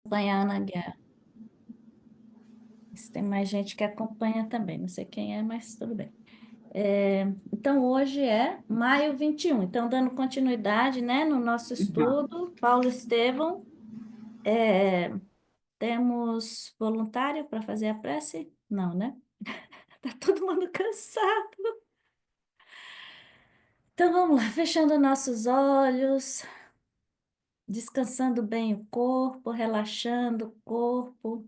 Acompanha a Ana Guerra. Se tem mais gente que acompanha também, não sei quem é, mas tudo bem. Então, hoje é maio 21. Então, dando continuidade, né, no nosso Então, estudo, Paulo Estevão, é, temos voluntário para fazer a prece? Não, né? Tá todo mundo cansado. Então, vamos lá, fechando nossos olhos, descansando bem o corpo, relaxando o corpo,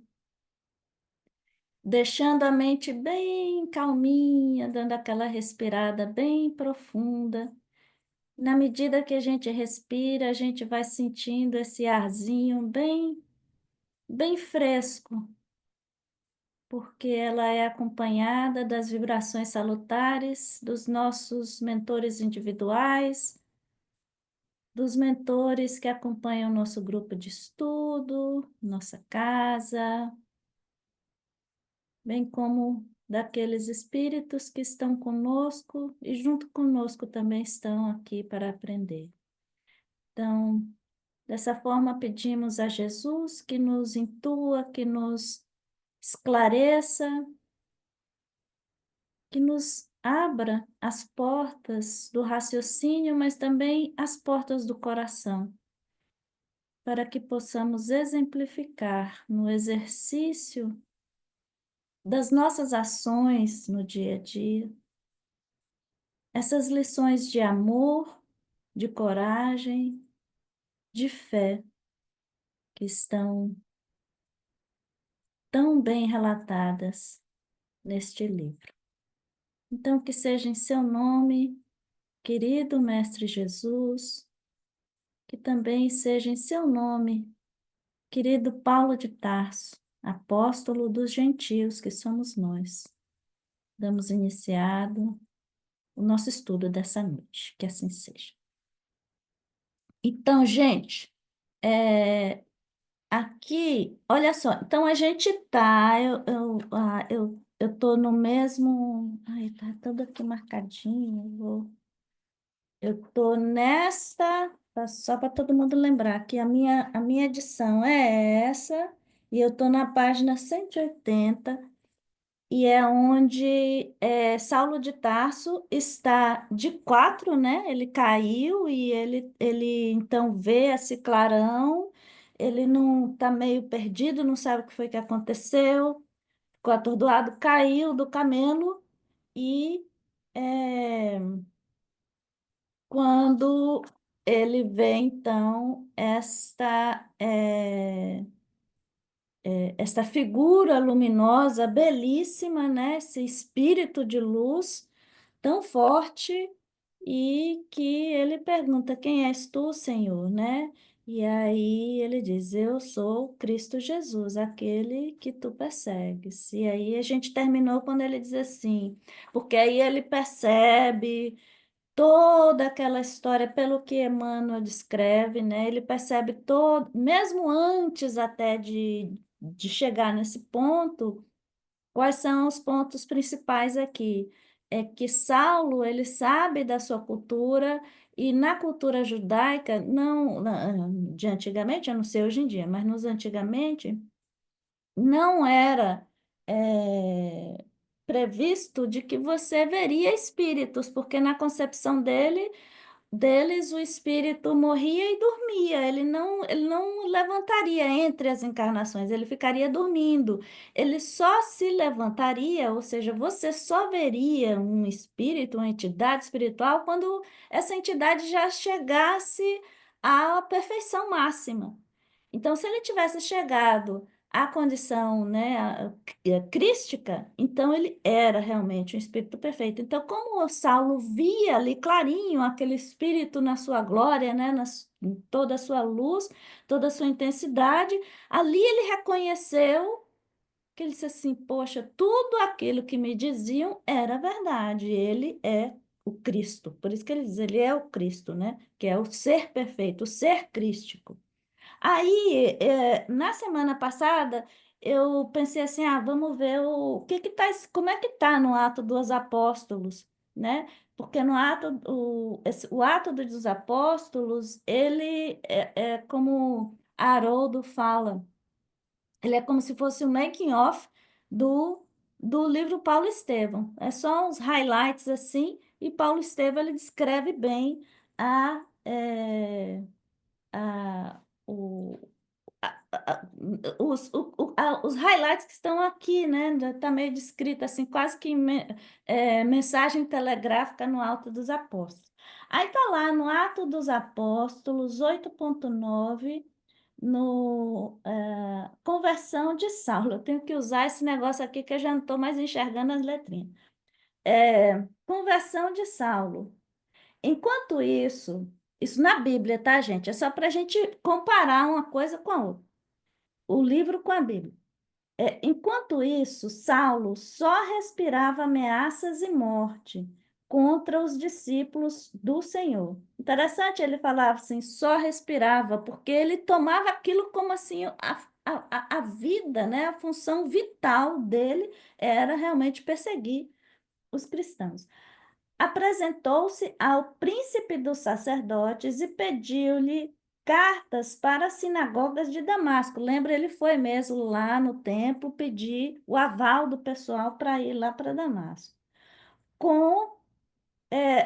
deixando a mente bem calminha, dando aquela respirada bem profunda. Na medida que a gente respira, a gente vai sentindo esse arzinho bem fresco, porque ela é acompanhada das vibrações salutares dos nossos mentores individuais, dos mentores que acompanham o nosso grupo de estudo, nossa casa, bem como daqueles espíritos que estão conosco e junto conosco também estão aqui para aprender. Então, dessa forma, pedimos a Jesus que nos intua, que nos esclareça, que nos abra as portas do raciocínio, mas também as portas do coração, para que possamos exemplificar no exercício das nossas ações no dia a dia essas lições de amor, de coragem, de fé que estão tão bem relatadas neste livro. Então, que seja em seu nome, querido Mestre Jesus, que também seja em seu nome, querido Paulo de Tarso, apóstolo dos gentios que somos nós. Damos iniciado o nosso estudo dessa noite, que assim seja. Então, gente, é, aqui, olha só, então a gente tá, eu tô no mesmo, ai, tá tudo aqui marcadinho, eu tô nesta, só para todo mundo lembrar que a minha edição é essa, e eu tô na página 180, e é onde Saulo de Tarso está de quatro, né? Ele caiu e ele então vê esse clarão, ele não está meio perdido, não sabe o que foi que aconteceu, ficou atordoado, caiu do camelo e é, quando ele vê então esta figura luminosa, belíssima, né? Esse espírito de luz tão forte e que ele pergunta: Quem és tu, Senhor, né? E aí ele diz: Eu sou Cristo Jesus, aquele que tu persegues. E aí a gente terminou quando ele diz assim, porque aí ele percebe toda aquela história, pelo que Emmanuel descreve, né? Ele percebe todo, mesmo antes até de chegar nesse ponto, quais são os pontos principais aqui? É que Saulo, ele sabe da sua cultura, e na cultura judaica, não, de antigamente, eu não sei hoje em dia, mas nos antigamente, não era previsto de que você veria espíritos, porque na concepção deles o espírito morria e dormia, ele não levantaria entre as encarnações, ele ficaria dormindo. Ele só se levantaria, ou seja, você só veria um espírito, uma entidade espiritual, quando essa entidade já chegasse à perfeição máxima. Então, se ele tivesse chegado à condição, né, crística, então ele era realmente um espírito perfeito. Então, como o Saulo via ali clarinho aquele espírito na sua glória, né, em toda a sua luz, toda a sua intensidade, ali ele reconheceu que ele disse assim: Poxa, tudo aquilo que me diziam era verdade. Ele é o Cristo. Por isso que ele diz, ele é o Cristo, né? Que é o ser perfeito, o ser crístico. Aí, na semana passada, eu pensei assim, vamos ver o que que tá, como é que tá no Ato dos Apóstolos, né? Porque no ato, o Ato dos Apóstolos, ele é como Haroldo fala. Ele é como se fosse o making of do, do livro Paulo Estevão. É só uns highlights assim, e Paulo Estevão ele descreve bem a, a, o, a- os highlights que estão aqui, né? Está meio descrito assim, quase que mensagem telegráfica no Alto dos Apóstolos. Aí está lá no Ato dos Apóstolos 8.9 no conversão de Saulo. Eu tenho que usar esse negócio aqui que eu já não estou mais enxergando as letrinhas. Conversão de Saulo. Enquanto isso na Bíblia, tá, gente? É só para a gente comparar uma coisa com a outra. O livro com a Bíblia. Enquanto isso, Saulo só respirava ameaças e morte contra os discípulos do Senhor. Interessante, ele falava assim, só respirava, porque ele tomava aquilo como assim, a vida, né? A função vital dele era realmente perseguir os cristãos. Apresentou-se ao príncipe dos sacerdotes e pediu-lhe cartas para as sinagogas de Damasco. Lembra, ele foi mesmo lá no templo pedir o aval do pessoal para ir lá para Damasco, com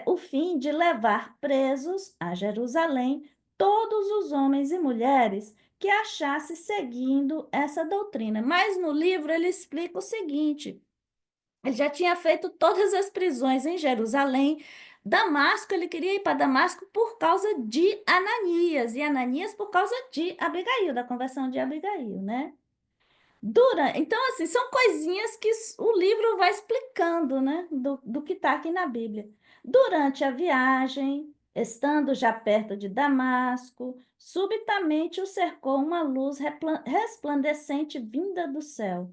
o fim de levar presos a Jerusalém todos os homens e mulheres que achasse seguindo essa doutrina. Mas no livro ele explica o seguinte: ele já tinha feito todas as prisões em Jerusalém. Damasco, ele queria ir para Damasco por causa de Ananias, e Ananias por causa de Abigail, da conversão de Abigail, né? Então, assim, são coisinhas que o livro vai explicando, né, do que está aqui na Bíblia. Durante a viagem, estando já perto de Damasco, subitamente o cercou uma luz resplandecente vinda do céu.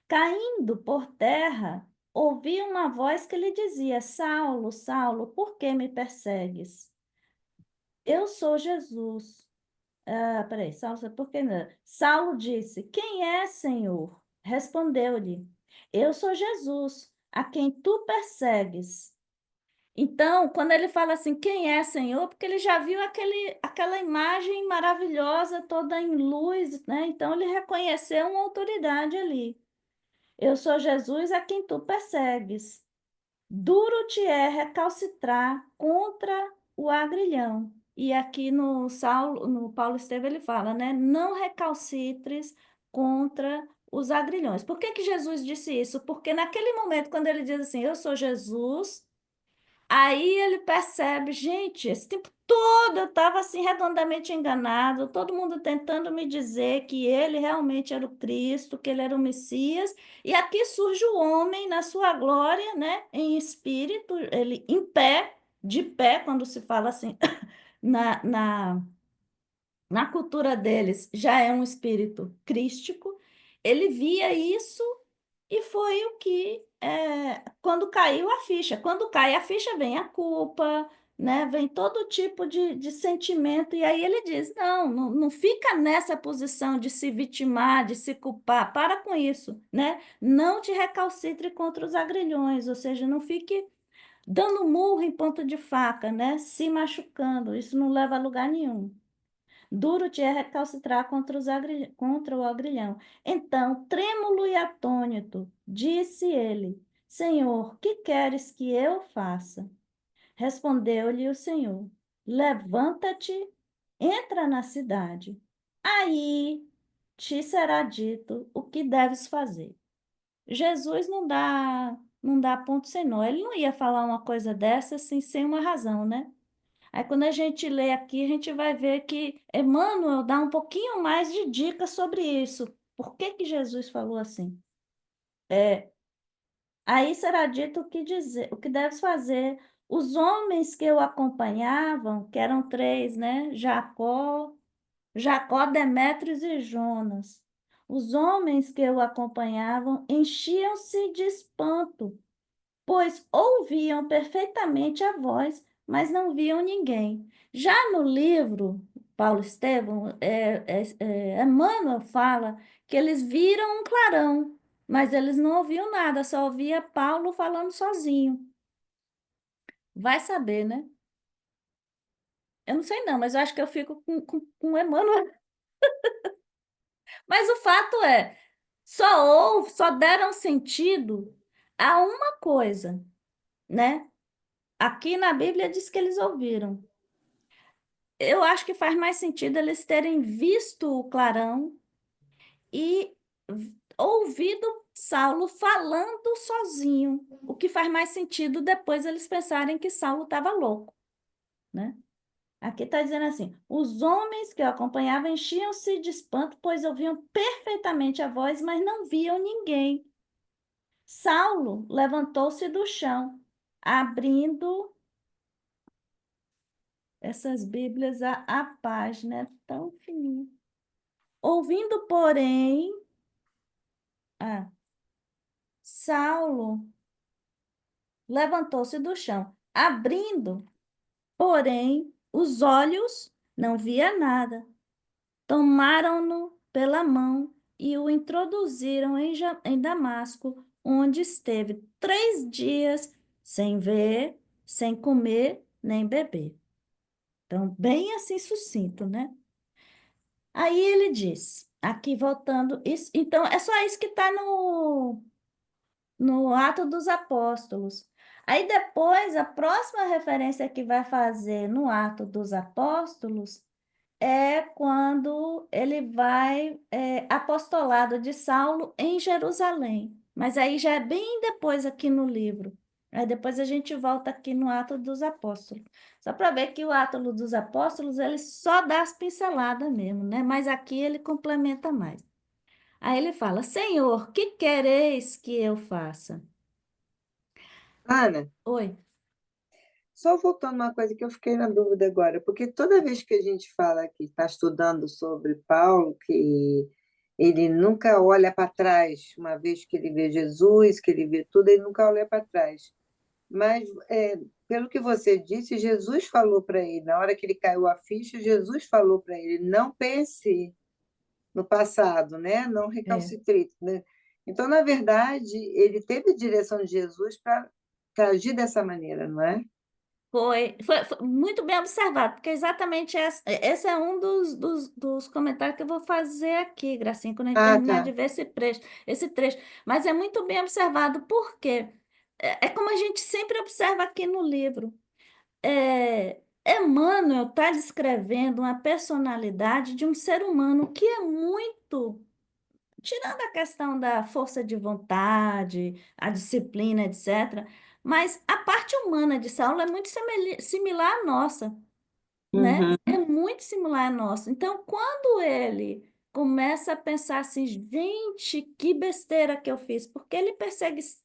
Caindo por terra, ouvi uma voz que lhe dizia: Saulo, Saulo, por que me persegues? Eu sou Jesus. Peraí, Saulo, por que não? Saulo disse: Quem é, Senhor? Respondeu-lhe: Eu sou Jesus, a quem tu persegues. Então, quando ele fala assim, quem é, Senhor? Porque ele já viu aquela imagem maravilhosa, toda em luz, né? Então, ele reconheceu uma autoridade ali. Eu sou Jesus a quem tu persegues. Duro te é recalcitrar contra o agrilhão. E aqui no Paulo Estevam ele fala, né? Não recalcitres contra os agrilhões. Por que que Jesus disse isso? Porque naquele momento, quando ele diz assim, eu sou Jesus, aí ele percebe, gente, esse tempo todo eu estava assim redondamente enganado, todo mundo tentando me dizer que ele realmente era o Cristo, que ele era o Messias, e aqui surge o homem na sua glória, né, em espírito, ele em pé, de pé, quando se fala assim, na, na, na cultura deles, já é um espírito crístico, ele via isso e foi o que, quando caiu a ficha. Quando cai a ficha, vem a culpa, né? Vem todo tipo de sentimento. E aí ele diz: não fica nessa posição de se vitimar, de se culpar. Para com isso, né? Não te recalcitre contra os agrilhões, ou seja, não fique dando murro em ponta de faca, né? Se machucando. Isso não leva a lugar nenhum. Duro te é recalcitrar contra o agrilhão. Então, trêmulo e atônito, disse ele: Senhor, que queres que eu faça? Respondeu-lhe o Senhor: Levanta-te, entra na cidade. Aí te será dito o que deves fazer. Jesus não dá ponto sem nó. Ele não ia falar uma coisa dessa assim, sem uma razão, né? Aí, quando a gente lê aqui, a gente vai ver que Emmanuel dá um pouquinho mais de dicas sobre isso. Por que que Jesus falou assim? É, aí será dito o que dizer, o que deves fazer. Os homens que o acompanhavam, que eram três, né? Jacó, Demétrios e Jonas. Os homens que o acompanhavam enchiam-se de espanto pois ouviam perfeitamente a voz, mas não viam ninguém. Já no livro, Paulo Estevão, Emmanuel fala que eles viram um clarão, mas eles não ouviam nada, só ouvia Paulo falando sozinho. Vai saber, né? Eu não sei não, mas eu acho que eu fico com Emmanuel. Mas o fato é, só deram sentido a uma coisa, né? Aqui na Bíblia diz que eles ouviram. Eu acho que faz mais sentido eles terem visto o clarão e ouvido Saulo falando sozinho, o que faz mais sentido depois eles pensarem que Saulo estava louco, né? Aqui está dizendo assim: os homens que o acompanhavam enchiam-se de espanto, pois ouviam perfeitamente a voz, mas não viam ninguém. Saulo levantou-se do chão, abrindo essas Bíblias, a página é tão fininha. Ouvindo, porém, ah, Saulo levantou-se do chão, abrindo, porém, os olhos, não via nada. Tomaram-no pela mão e o introduziram em Damasco, onde esteve 3 dias sem ver, sem comer, nem beber. Então, bem assim sucinto, né? Aí ele diz, aqui voltando, isso, então é só isso que está no Ato dos Apóstolos. Aí depois, a próxima referência que vai fazer no Ato dos Apóstolos é quando ele vai, apostolado de Saulo em Jerusalém. Mas aí já é bem depois aqui no livro. Aí depois a gente volta aqui no Ato dos Apóstolos. Só para ver que o Ato dos Apóstolos, ele só dá as pinceladas mesmo, né? Mas aqui ele complementa mais. Aí ele fala: Senhor, que quereis que eu faça? Ana, Oi. só voltando uma coisa que eu fiquei na dúvida agora, porque toda vez que a gente fala que está estudando sobre Paulo, que ele nunca olha para trás, uma vez que ele vê Jesus, que ele vê tudo, ele nunca olha para trás. Mas, pelo que você disse, Jesus falou para ele, na hora que ele caiu a ficha, Jesus falou para ele: não pense no passado, né? Não É. recalcitrante, né? Então, na verdade, ele teve direção de Jesus para agir dessa maneira, não é? Foi muito bem observado, porque exatamente esse é um dos comentários que eu vou fazer aqui, Gracinha, quando a gente Ah, terminar de tá. ver esse trecho. Mas é muito bem observado, porque é como a gente sempre observa aqui no livro. Emmanuel está descrevendo uma personalidade de um ser humano que é muito, tirando a questão da força de vontade, a disciplina, etc., mas a parte humana de Saulo é muito similar à nossa, né? Uhum, É muito similar à nossa. Então, quando ele começa a pensar assim, gente, que besteira que eu fiz, porque ele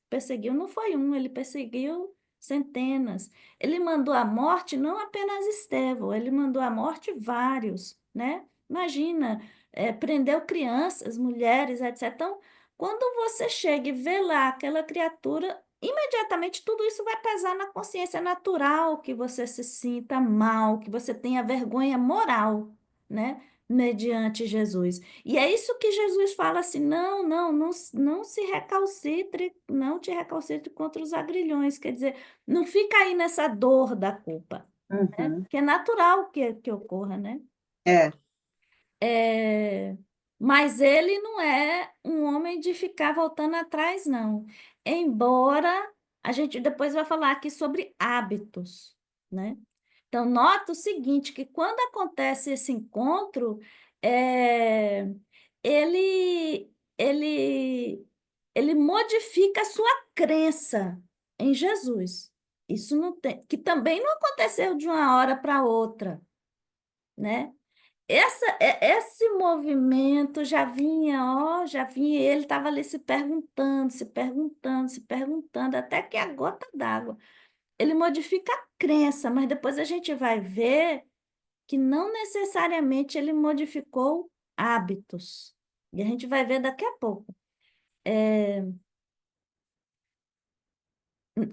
perseguiu, não foi um, ele perseguiu centenas. Ele mandou à morte não apenas Estevão, ele mandou à morte vários, né? Imagina, prendeu crianças, mulheres, etc. Então, quando você chega e vê lá aquela criatura, imediatamente tudo isso vai pesar na consciência. É natural que você se sinta mal, que você tenha vergonha moral, né? Mediante Jesus. E é isso que Jesus fala assim: não, não, não, não se recalcitre, não te recalcitre contra os agrilhões. Quer dizer, não fica aí nessa dor da culpa, né? uhum. Que é natural que ocorra, né? É. É, mas ele não é um homem de ficar voltando atrás, não. Embora a gente depois vai falar aqui sobre hábitos, né? Então, nota o seguinte, que quando acontece esse encontro, é, ele, ele, ele modifica a sua crença em Jesus. Isso não tem, que também não aconteceu de uma hora para outra, né? Esse movimento já vinha, ó, já vinha, ele estava ali se perguntando, se perguntando, se perguntando, até que a gota d'água. Ele modifica a crença, mas depois a gente vai ver que não necessariamente ele modificou hábitos. E a gente vai ver daqui a pouco.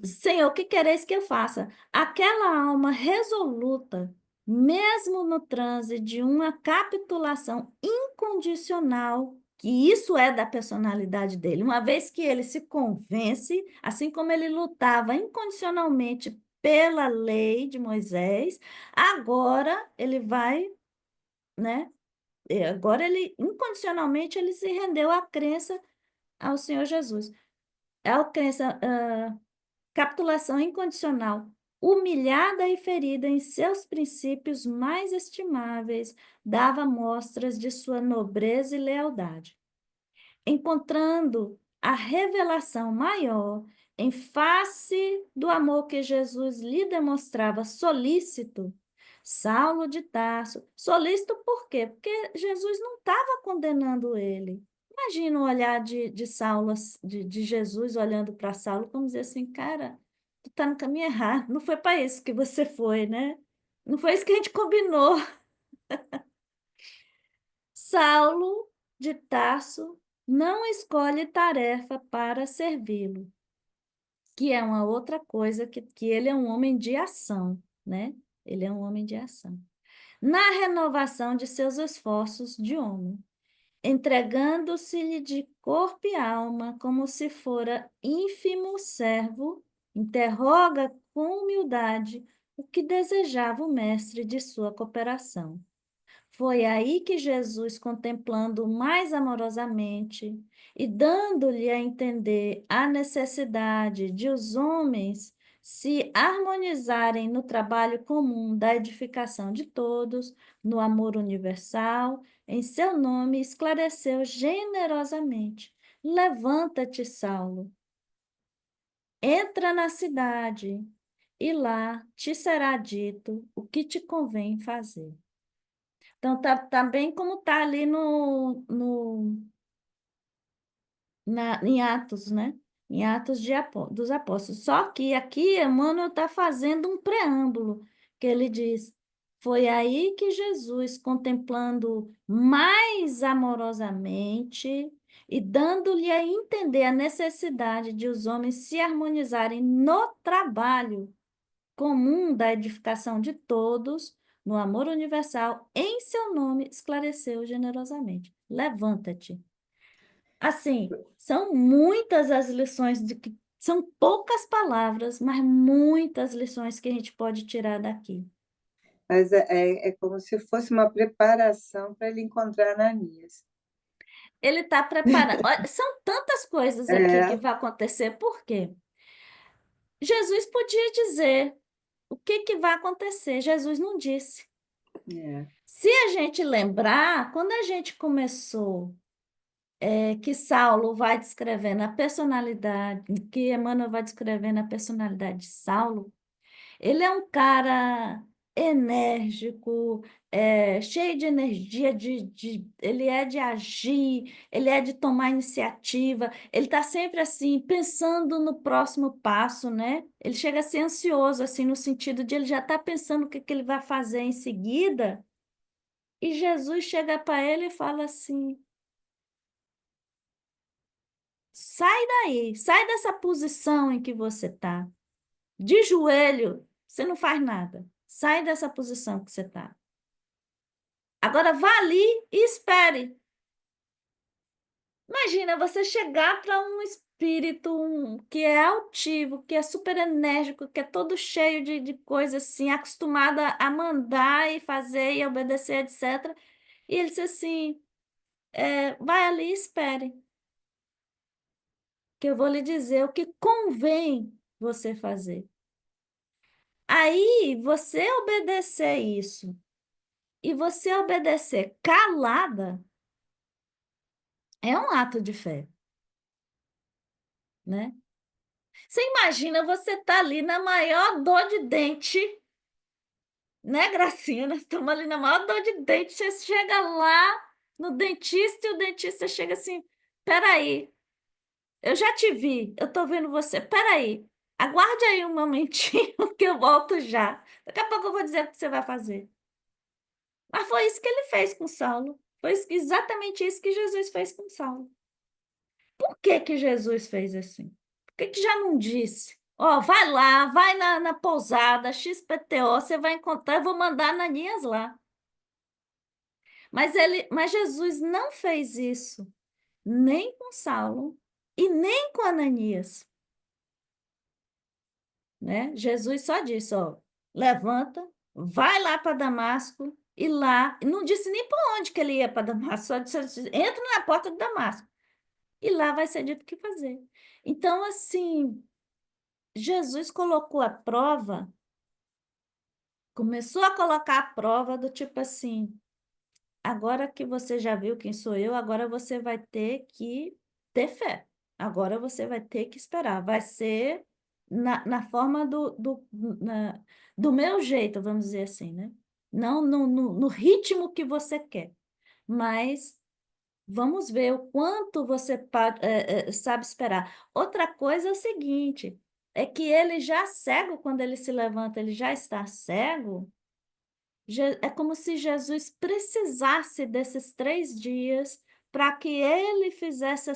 Senhor, o que quereis que eu faça? Aquela alma resoluta, mesmo no transe de uma capitulação incondicional, que isso é da personalidade dele, uma vez que ele se convence, assim como ele lutava incondicionalmente pela lei de Moisés, agora ele vai, né? agora ele, incondicionalmente, ele se rendeu à crença ao Senhor Jesus. É a crença, capitulação incondicional, humilhada e ferida em seus princípios mais estimáveis, dava mostras de sua nobreza e lealdade. Encontrando a revelação maior em face do amor que Jesus lhe demonstrava solícito, Saulo de Tarso, solícito por quê? Porque Jesus não estava condenando ele. Imagina o olhar de Saulo, de Jesus olhando para Saulo, como dizer assim, cara, tu tá no caminho errado, não foi para isso que você foi, né? Não foi isso que a gente combinou. Saulo de Tarso não escolhe tarefa para servi-lo, que é uma outra coisa, que ele é um homem de ação, né? Ele é um homem de ação. Na renovação de seus esforços de homem, entregando-se-lhe de corpo e alma, como se fora ínfimo servo, interroga com humildade o que desejava o mestre de sua cooperação. Foi aí que Jesus, contemplando mais amorosamente e dando-lhe a entender a necessidade de os homens se harmonizarem no trabalho comum da edificação de todos, no amor universal, em seu nome, esclareceu generosamente: Levanta-te, Saulo, entra na cidade, e lá te será dito o que te convém fazer. Então, tá bem como tá ali em Atos, né? Em Atos dos Apóstolos. Só que aqui Emmanuel está fazendo um preâmbulo, que ele diz: foi aí que Jesus, contemplando mais amorosamente e dando-lhe a entender a necessidade de os homens se harmonizarem no trabalho comum da edificação de todos, no amor universal, em seu nome, esclareceu generosamente. Levanta-te. Assim, são muitas as lições são poucas palavras, mas muitas lições que a gente pode tirar daqui. Mas é como se fosse uma preparação para ele encontrar Ananias. Ele está preparando. Olha, são tantas coisas aqui que É, vai acontecer, por quê? Jesus podia dizer o que que vai acontecer, Jesus não disse. é. Se a gente lembrar, quando a gente começou que Saulo vai descrevendo a personalidade, que Emmanuel vai descrevendo a personalidade de Saulo, ele é um cara enérgico, cheio de energia, ele é de agir, ele é de tomar iniciativa, ele está sempre assim, pensando no próximo passo, né? Ele chega a ser ansioso, assim, no sentido de ele já estar pensando o que, que ele vai fazer em seguida, e Jesus chega para ele e fala assim: sai daí, sai dessa posição em que você está. De joelho, você não faz nada. Sai dessa posição que você está. Agora vá ali e espere. Imagina você chegar para um espírito que é altivo, que é super enérgico, que é todo cheio de coisa assim, acostumado a mandar e fazer e obedecer, etc. E ele disse assim: vai ali e espere, que eu vou lhe dizer o que convém você fazer. Aí, você obedecer isso e você obedecer calada é um ato de fé, né? Você imagina você tá ali na maior dor de dente, né, Gracinha? Nós estamos ali na maior dor de dente, você chega lá no dentista e o dentista chega assim: peraí, eu já te vi, eu tô vendo você, peraí, aguarde aí um momentinho que eu volto já. Daqui a pouco eu vou dizer o que você vai fazer. Mas foi isso que ele fez com Saulo. Foi exatamente isso que Jesus fez com Saulo. Por que que Jesus fez assim? Por que que já não disse? Ó, vai lá, vai na pousada XPTO, você vai encontrar, eu vou mandar Ananias lá. Mas Jesus não fez isso, nem com Saulo e nem com Ananias, né? Jesus só disse, ó, levanta, vai lá para Damasco E lá, não disse nem para onde que ele ia para Damasco, só disse, entra na porta de Damasco. E lá vai ser dito o que fazer. Então, assim, Jesus colocou a prova, começou a colocar a prova do tipo assim, agora que você já viu quem sou eu, agora você vai ter que ter fé. Agora você vai ter que esperar. Vai ser na forma do meu jeito, vamos dizer assim, né? Não no ritmo que você quer. Mas vamos ver o quanto você sabe esperar. Outra coisa é o seguinte, é que ele já cego, quando ele se levanta, ele já está cego. É como se Jesus precisasse desses 3 dias para que ele fizesse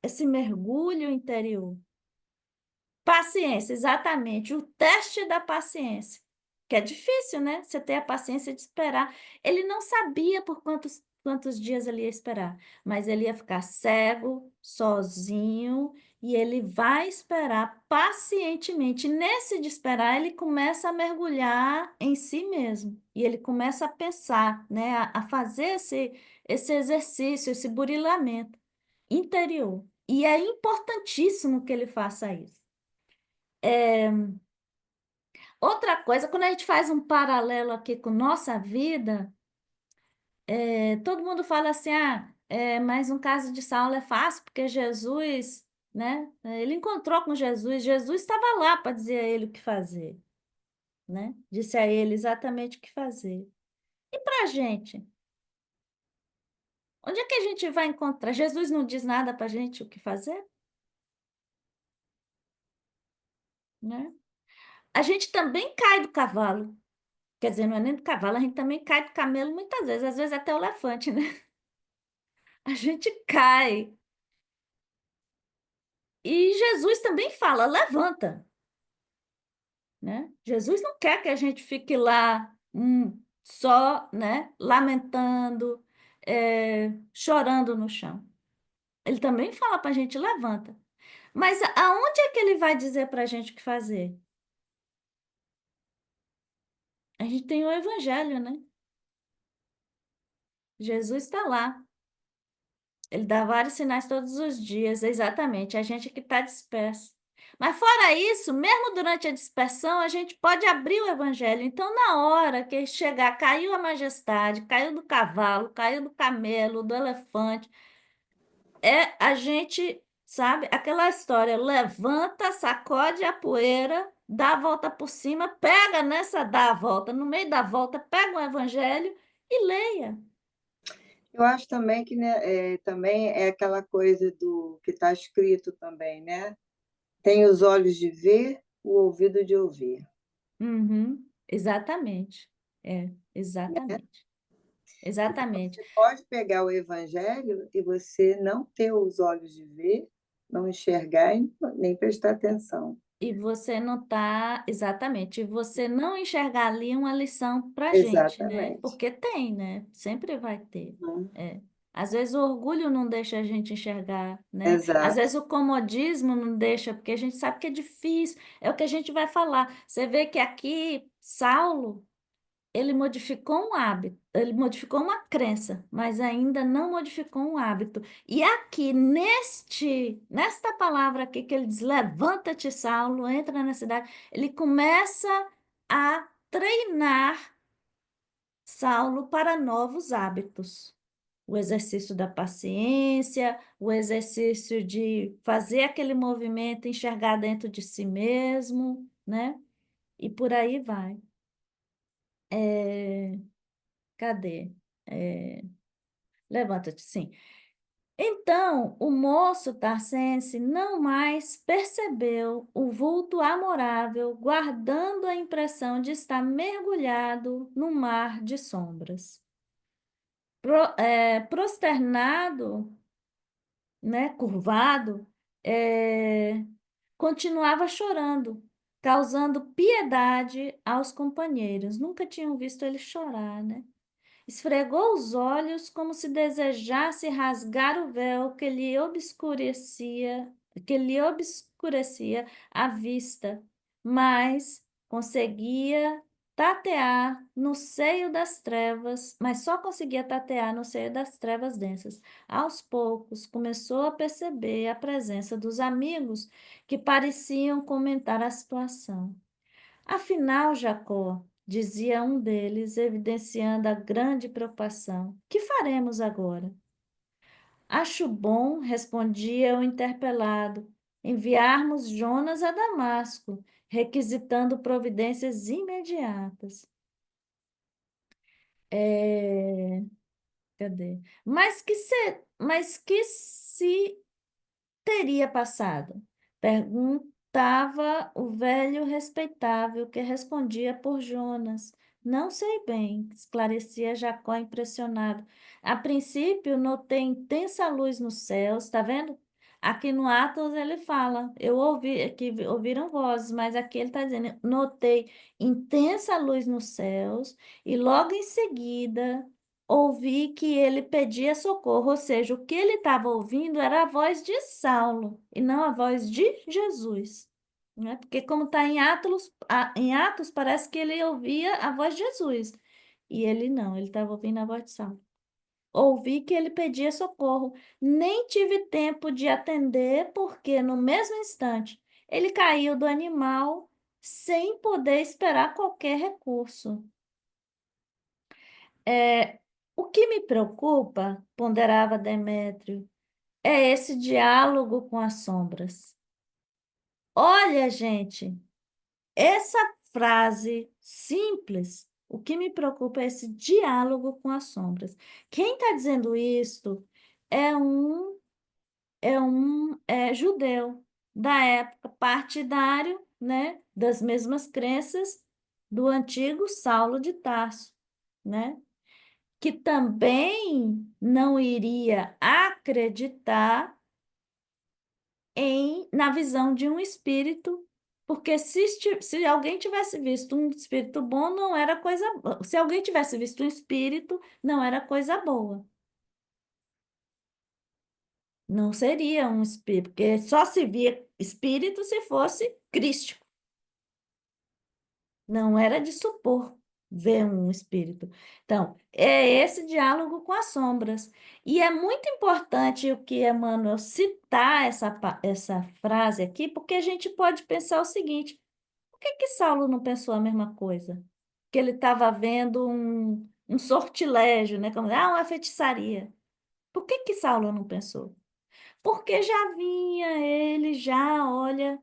esse mergulho interior. Paciência, exatamente, o teste da paciência, que é difícil, né? Você ter a paciência de esperar. Ele não sabia por quantos dias ele ia esperar, mas ele ia ficar cego, sozinho, e ele vai esperar pacientemente. Nesse de esperar, ele começa a mergulhar em si mesmo, e ele começa a pensar, né? A fazer esse exercício, esse burilamento interior. E é importantíssimo que ele faça isso. Outra coisa, quando a gente faz um paralelo aqui com nossa vida, todo mundo fala assim, mas um caso de Saulo é fácil, porque Jesus, né? Ele encontrou com Jesus, Jesus estava lá para dizer a ele o que fazer, né? Disse a ele exatamente o que fazer. E para a gente? Onde é que a gente vai encontrar? Jesus não diz nada para a gente o que fazer, né? A gente também cai do cavalo. Quer dizer, não é nem do cavalo, a gente também cai do camelo muitas vezes, às vezes até o elefante, né? A gente cai. E Jesus também fala, levanta, né? Jesus não quer que a gente fique lá só, né, lamentando, chorando no chão. Ele também fala para a gente, levanta. Mas aonde é que ele vai dizer para a gente o que fazer? A gente tem o evangelho, né? Jesus está lá. Ele dá vários sinais todos os dias, exatamente. A gente que está disperso. Mas fora isso, mesmo durante a dispersão, a gente pode abrir o evangelho. Então, na hora que chegar, caiu a majestade, caiu do cavalo, caiu do camelo, do elefante, a gente, sabe, aquela história, levanta, sacode a poeira, dá a volta por cima, pega nessa, dá a volta, no meio da volta, pega o evangelho e leia. Eu acho também que, né, também é aquela coisa do que está escrito também, né? Tem os olhos de ver, o ouvido de ouvir. Uhum, exatamente. Né? Exatamente. Então, Exatamente. você pode pegar o evangelho e você não ter os olhos de ver, não enxergar e nem prestar atenção. E você não está, exatamente, e você não enxergar ali uma lição para gente, né? Exatamente. Porque tem, né? Sempre vai ter. Uhum. É. Às vezes o orgulho não deixa a gente enxergar, né? Às Exato. vezes o comodismo não deixa, porque a gente sabe que é difícil. É o que a gente vai falar. Você vê que aqui, Saulo, ele modificou um hábito, ele modificou uma crença, mas ainda não modificou um hábito. E aqui, nesta palavra aqui que ele diz, levanta-te, Saulo, entra na cidade, ele começa a treinar Saulo para novos hábitos. O exercício da paciência, o exercício de fazer aquele movimento, enxergar dentro de si mesmo, né? E por aí vai. É, Cadê? É, Levanta-te, sim. Então, o moço tarcense não mais percebeu o vulto amorável, guardando a impressão de estar mergulhado no mar de sombras. Prosternado, né, curvado, é, continuava chorando, causando piedade aos companheiros. Nunca tinham visto ele chorar, né? Esfregou os olhos como se desejasse rasgar o véu que lhe obscurecia a vista, mas conseguia, tatear no seio das trevas, mas só conseguia tatear no seio das trevas densas. Aos poucos, começou a perceber a presença dos amigos que pareciam comentar a situação. Afinal, Jacó, dizia um deles, evidenciando a grande preocupação, que faremos agora? Acho bom, respondia o interpelado, enviarmos Jonas a Damasco, requisitando providências imediatas. É, cadê? Mas que se teria passado? Perguntava o velho respeitável que respondia por Jonas. Não sei bem, esclarecia Jacó impressionado. A princípio, notei intensa luz nos céus, está vendo? Aqui no Atos ele fala, eu ouvi, que ouviram vozes, mas aqui ele está dizendo, notei intensa luz nos céus, e logo em seguida ouvi que ele pedia socorro, ou seja, o que ele estava ouvindo era a voz de Saulo e não a voz de Jesus, né? Porque como está em Atos parece que ele ouvia a voz de Jesus e ele não, ele estava ouvindo a voz de Saulo. Ouvi que ele pedia socorro, nem tive tempo de atender, porque no mesmo instante ele caiu do animal sem poder esperar qualquer recurso. É, o que me preocupa, ponderava Demétrio, é esse diálogo com as sombras. Olha, gente, essa frase simples, o que me preocupa é esse diálogo com as sombras. Quem está dizendo isto é judeu da época, partidário, né, das mesmas crenças do antigo Saulo de Tarso, né? Que também não iria acreditar na visão de um espírito, porque se alguém tivesse visto um espírito bom, não era coisa boa. Se alguém tivesse visto um espírito, não era coisa boa. Não seria um espírito, porque só se via espírito se fosse crístico. Não era de supor ver um espírito. Então, é esse diálogo com as sombras. E é muito importante o que Emmanuel citar essa frase aqui, porque a gente pode pensar o seguinte: por que que Saulo não pensou a mesma coisa? Que ele estava vendo um sortilégio, né? Como, uma feitiçaria. Por que que Saulo não pensou? Porque já vinha ele, já, olha,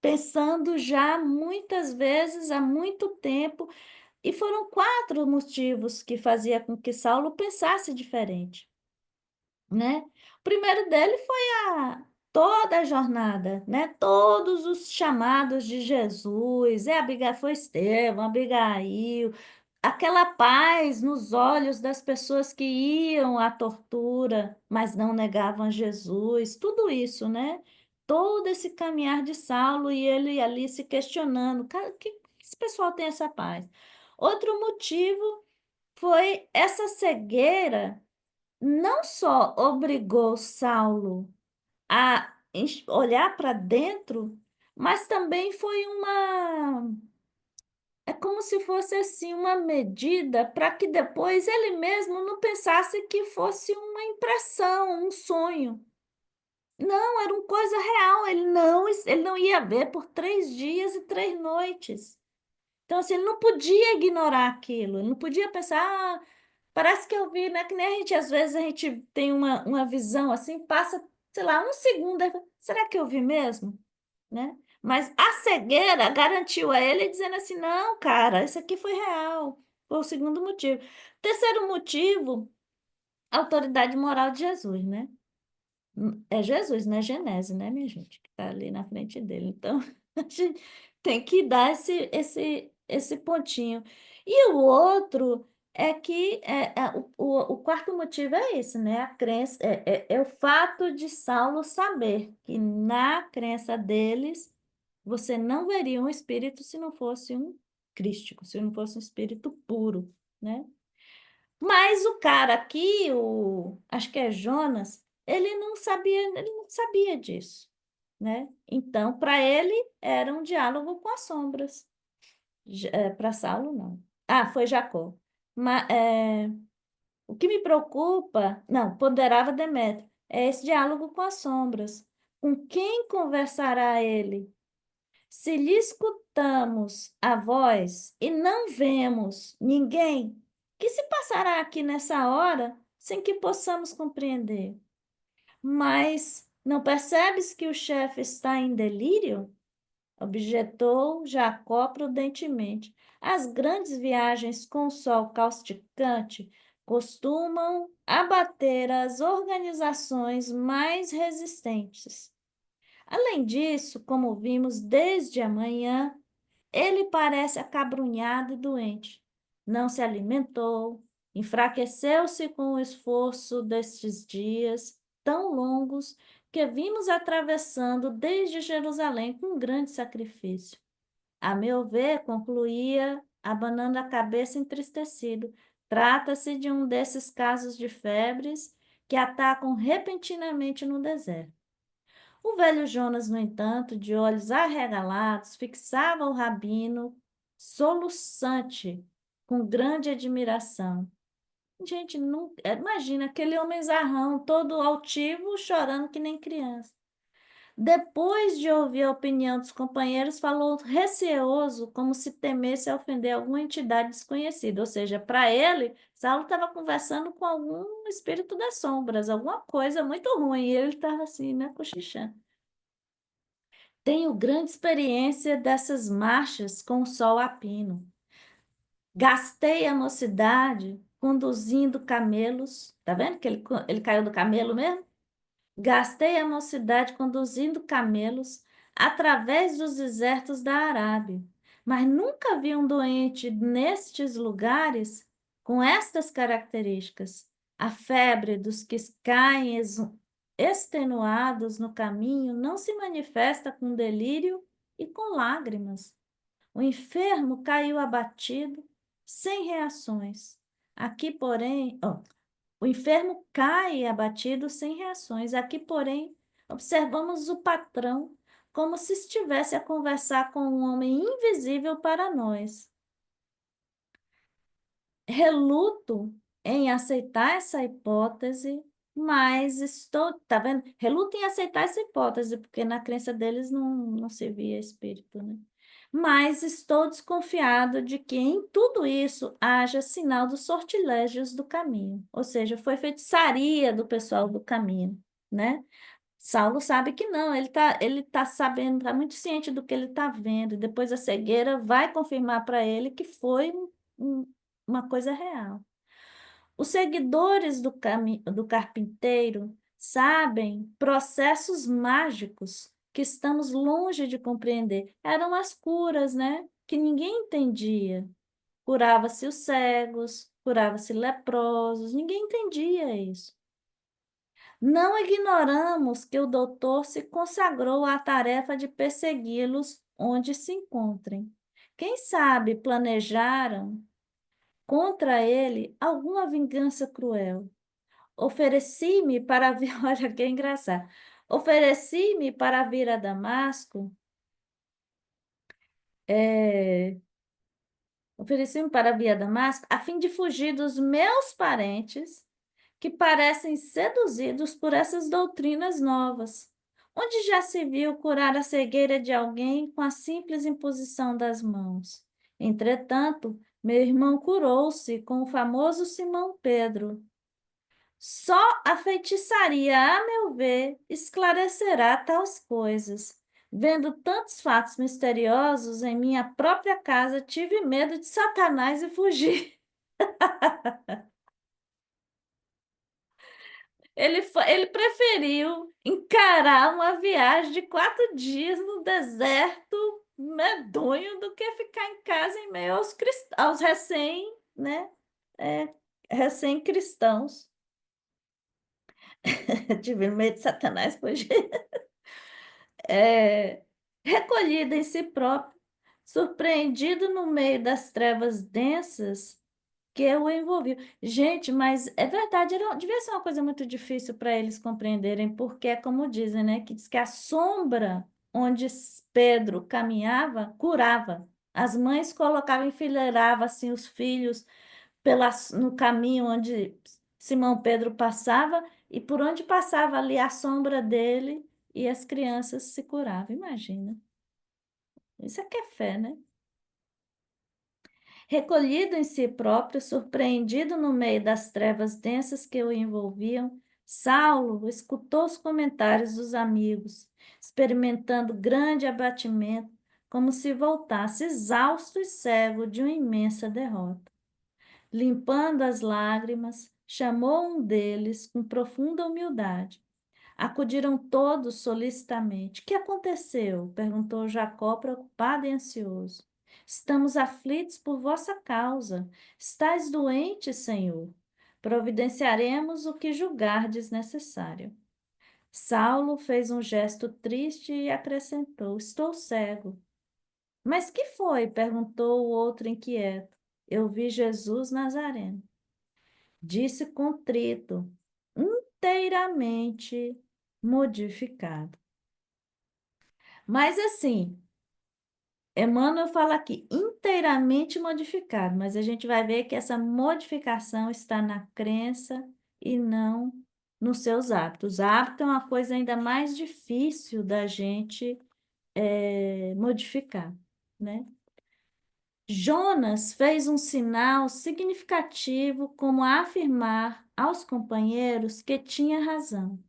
pensando já muitas vezes, há muito tempo, e foram quatro motivos que fazia com que Saulo pensasse diferente, né? O primeiro dele foi toda a jornada, né? Todos os chamados de Jesus, Abigail, foi Estevão, Abigail, aquela paz nos olhos das pessoas que iam à tortura, mas não negavam Jesus, tudo isso, né? Todo esse caminhar de Saulo e ele ali se questionando, cara, que esse pessoal tem essa paz? Outro motivo foi essa cegueira, não só obrigou Saulo a olhar para dentro, mas também foi é como se fosse assim uma medida para que depois ele mesmo não pensasse que fosse uma impressão, um sonho. Não, era uma coisa real. Ele não ia ver por 3 dias e 3 noites. Então, assim, ele não podia ignorar aquilo. Ele não podia pensar, parece que eu vi, né? Que nem às vezes a gente tem uma visão assim, passa, sei lá, um segundo, aí fala, será que eu vi mesmo? Né? Mas a cegueira garantiu a ele dizendo assim: não, cara, isso aqui foi real. Foi o segundo motivo. Terceiro motivo, a autoridade moral de Jesus, né? É Jesus, não é Genese, né, minha gente, que está ali na frente dele. Então, a gente tem que dar esse pontinho. E o outro é que o quarto motivo é esse, né? A crença, é o fato de Saulo saber que na crença deles você não veria um espírito se não fosse um crístico, se não fosse um espírito puro, né? Mas o cara aqui, acho que é Jonas, ele não sabia disso, né? Então, para ele, era um diálogo com as sombras. Para Saulo, não. Ah, foi Jacó. Mas, o que me preocupa, não, ponderava Demétrio, é esse diálogo com as sombras. Com quem conversará ele? Se lhe escutamos a voz e não vemos ninguém, que se passará aqui nessa hora sem que possamos compreender? Mas não percebes que o chefe está em delírio? Objetou Jacó prudentemente. As grandes viagens com o sol causticante costumam abater as organizações mais resistentes. Além disso, como vimos desde a manhã, ele parece acabrunhado e doente. Não se alimentou, enfraqueceu-se com o esforço destes dias tão longos que vimos atravessando desde Jerusalém com grande sacrifício. A meu ver, concluía, abanando a cabeça entristecido, trata-se de um desses casos de febres que atacam repentinamente no deserto. O velho Jonas, no entanto, de olhos arregalados, fixava o rabino, soluçante, com grande admiração. Gente, não, imagina aquele homem zarrão, todo altivo, chorando que nem criança. Depois de ouvir a opinião dos companheiros, falou receoso, como se temesse ofender alguma entidade desconhecida. Ou seja, para ele, Saulo estava conversando com algum espírito das sombras, alguma coisa muito ruim, e ele estava assim, né, cochichando. Tenho grande experiência dessas marchas com o sol a pino. Gastei a mocidade conduzindo camelos. Tá vendo que ele caiu do camelo mesmo? Gastei a mocidade conduzindo camelos através dos desertos da Arábia, mas nunca vi um doente nestes lugares com estas características. A febre dos que caem extenuados no caminho não se manifesta com delírio e com lágrimas. O enfermo caiu abatido, sem reações. Aqui, porém, o enfermo cai abatido sem reações. Aqui, porém, observamos o patrão como se estivesse a conversar com um homem invisível para nós. Reluto em aceitar essa hipótese, mas estou, tá vendo? Reluto em aceitar essa hipótese, porque na crença deles não se via espírito, né? Mas estou desconfiado de que em tudo isso haja sinal dos sortilégios do caminho, ou seja, foi feitiçaria do pessoal do caminho, né? Saulo sabe que não, ele tá sabendo, está muito ciente do que ele está vendo. Depois a cegueira vai confirmar para ele que foi um- uma coisa real. Os seguidores do carpinteiro sabem processos mágicos que estamos longe de compreender. Eram as curas, né? Que ninguém entendia. Curava-se os cegos, curava-se leprosos, ninguém entendia isso. Não ignoramos que o doutor se consagrou à tarefa de persegui-los onde se encontrem. Quem sabe planejaram contra ele alguma vingança cruel. Ofereci-me para vir, olha que engraçado. Ofereci-me para vir a Damasco, é, ofereci-me para vir a Damasco a fim de fugir dos meus parentes que parecem seduzidos por essas doutrinas novas, onde já se viu curar a cegueira de alguém com a simples imposição das mãos. Entretanto, meu irmão curou-se com o famoso Simão Pedro. Só a feitiçaria, a meu ver, esclarecerá tais coisas. Vendo tantos fatos misteriosos em minha própria casa, tive medo de Satanás e fugi. Ele preferiu encarar uma viagem de 4 dias no deserto medonho do que ficar em casa em meio aos recém, né, é, recém-cristãos. Tive medo de Satanás, pois recolhido em si próprio, surpreendido no meio das trevas densas que o envolviam. Gente, mas é verdade, devia ser uma coisa muito difícil para eles compreenderem, porque é como dizem, né? Que diz que a sombra onde Pedro caminhava curava. As mães colocavam, enfileiravam assim os filhos no caminho onde Simão Pedro passava e por onde passava ali a sombra dele e as crianças se curavam. Imagina. Isso é que é fé, né? Recolhido em si próprio, surpreendido no meio das trevas densas que o envolviam, Saulo escutou os comentários dos amigos, experimentando grande abatimento, como se voltasse exausto e cego de uma imensa derrota. Limpando as lágrimas, chamou um deles com profunda humildade. Acudiram todos solicitamente. Que aconteceu? Perguntou Jacó, preocupado e ansioso. Estamos aflitos por vossa causa. Estais doente, Senhor. Providenciaremos o que julgardes necessário. Saulo fez um gesto triste e acrescentou: Estou cego. Mas que foi? Perguntou o outro inquieto. Eu vi Jesus Nazareno. Disse contrito, inteiramente modificado. Mas assim, Emmanuel fala aqui, inteiramente modificado, mas a gente vai ver que essa modificação está na crença e não nos seus hábitos. Hábito é uma coisa ainda mais difícil da gente modificar, né? Jonas fez um sinal significativo como a afirmar aos companheiros que tinha razão.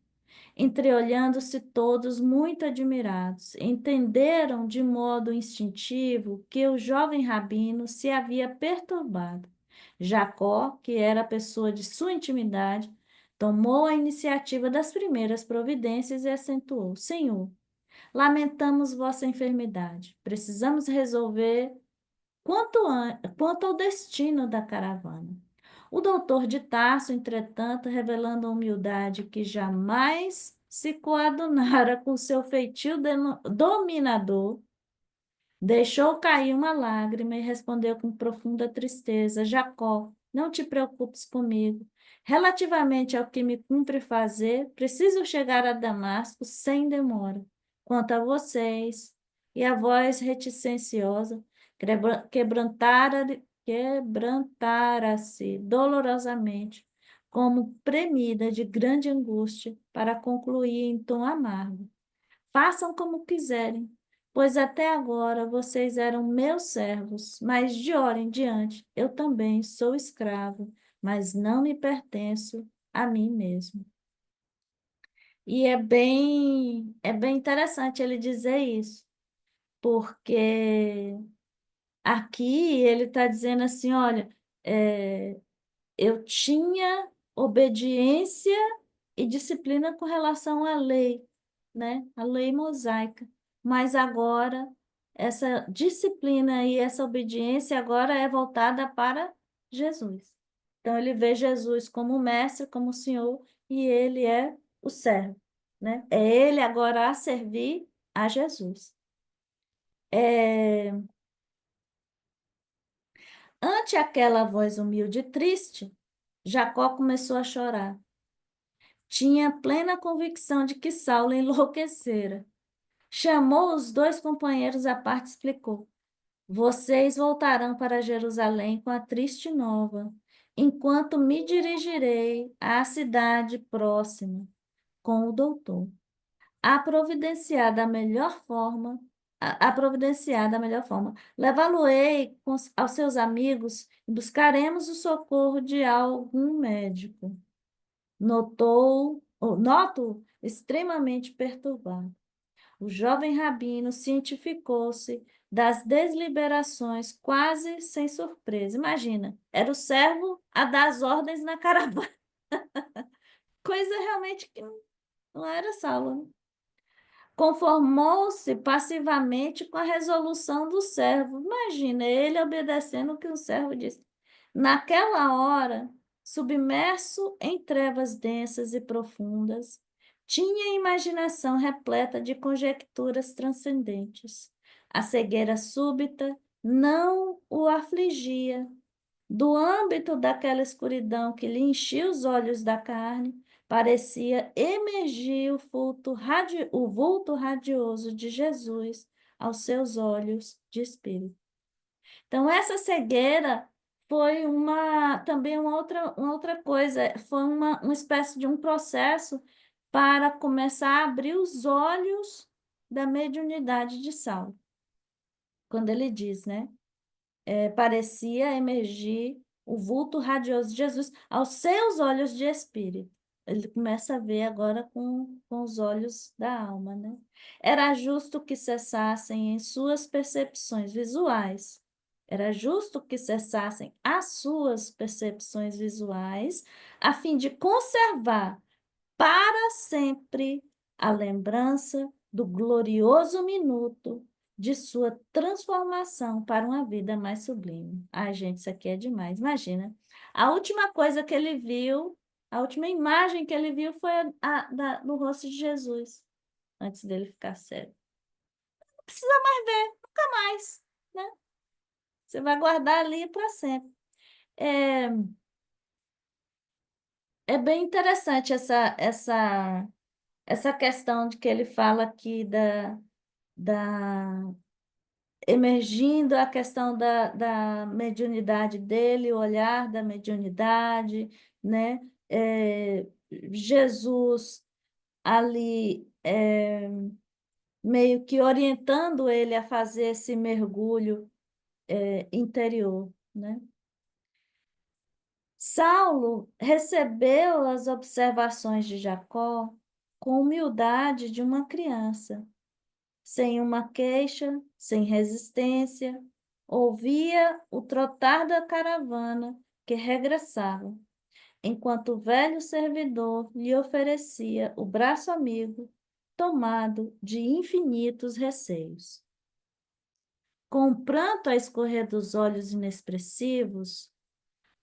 Entreolhando-se todos muito admirados, entenderam de modo instintivo que o jovem rabino se havia perturbado. Jacó, que era a pessoa de sua intimidade, tomou a iniciativa das primeiras providências e acentuou: Senhor, lamentamos vossa enfermidade. Precisamos resolver quanto ao destino da caravana. O doutor de Tarso, entretanto, revelando a humildade que jamais se coadunara com seu feitio dominador, deixou cair uma lágrima e respondeu com profunda tristeza: Jacó, não te preocupes comigo. Relativamente ao que me cumpre fazer, preciso chegar a Damasco sem demora. Quanto a vocês, e a voz reticenciosa, quebrantara-se dolorosamente, como premida de grande angústia, para concluir em tom amargo. Façam como quiserem, pois até agora vocês eram meus servos, mas de hora em diante eu também sou escravo, mas não me pertenço a mim mesmo. E é bem interessante ele dizer isso, porque aqui ele está dizendo assim, olha, é, eu tinha obediência e disciplina com relação à lei, né? A lei mosaica. Mas agora essa disciplina e essa obediência agora é voltada para Jesus. Então ele vê Jesus como mestre, como Senhor, e ele é o servo, né? É ele agora a servir a Jesus. É... Ante aquela voz humilde e triste, Jacó começou a chorar. Tinha plena convicção de que Saulo enlouquecera. Chamou os dois companheiros à parte e explicou: Vocês voltarão para Jerusalém com a triste nova, enquanto me dirigirei à cidade próxima com o doutor. A providenciar da melhor forma, a providenciar da melhor forma. Levá-lo-ei aos seus amigos e buscaremos o socorro de algum médico. Noto extremamente perturbado. O jovem rabino cientificou-se das deliberações quase sem surpresa. Imagina, era o servo a dar as ordens na caravana. Coisa realmente que não era Saulo, né? Conformou-se passivamente com a resolução do servo. Imagina, ele obedecendo o que o servo disse. Naquela hora, submerso em trevas densas e profundas, tinha a imaginação repleta de conjecturas transcendentes. A cegueira súbita não o afligia. Do âmbito daquela escuridão que lhe enchia os olhos da carne, parecia emergir o vulto radioso de Jesus aos seus olhos de espírito. Então, essa cegueira foi também uma outra coisa, foi uma espécie de um processo para começar a abrir os olhos da mediunidade de Saulo. Quando ele diz, né? Parecia emergir o vulto radioso de Jesus aos seus olhos de espírito. Ele começa a ver agora com os olhos da alma, né? Era justo que cessassem em suas percepções visuais. Era justo que cessassem as suas percepções visuais, a fim de conservar para sempre a lembrança do glorioso minuto de sua transformação para uma vida mais sublime. Ai, gente, isso aqui é demais. Imagina. A última coisa que ele viu, a última imagem que ele viu foi no rosto de Jesus, antes dele ficar cego. Não precisa mais ver, nunca mais, né? Você vai guardar ali para sempre. É, é bem interessante essa questão de que ele fala aqui da emergindo a questão da mediunidade dele, o olhar da mediunidade, né? Jesus ali meio que orientando ele a fazer esse mergulho interior, né? Saulo recebeu as observações de Jacó com humildade de uma criança, sem uma queixa, sem resistência, ouvia o trotar da caravana que regressava, enquanto o velho servidor lhe oferecia o braço amigo, tomado de infinitos receios. Com o pranto a escorrer dos olhos inexpressivos,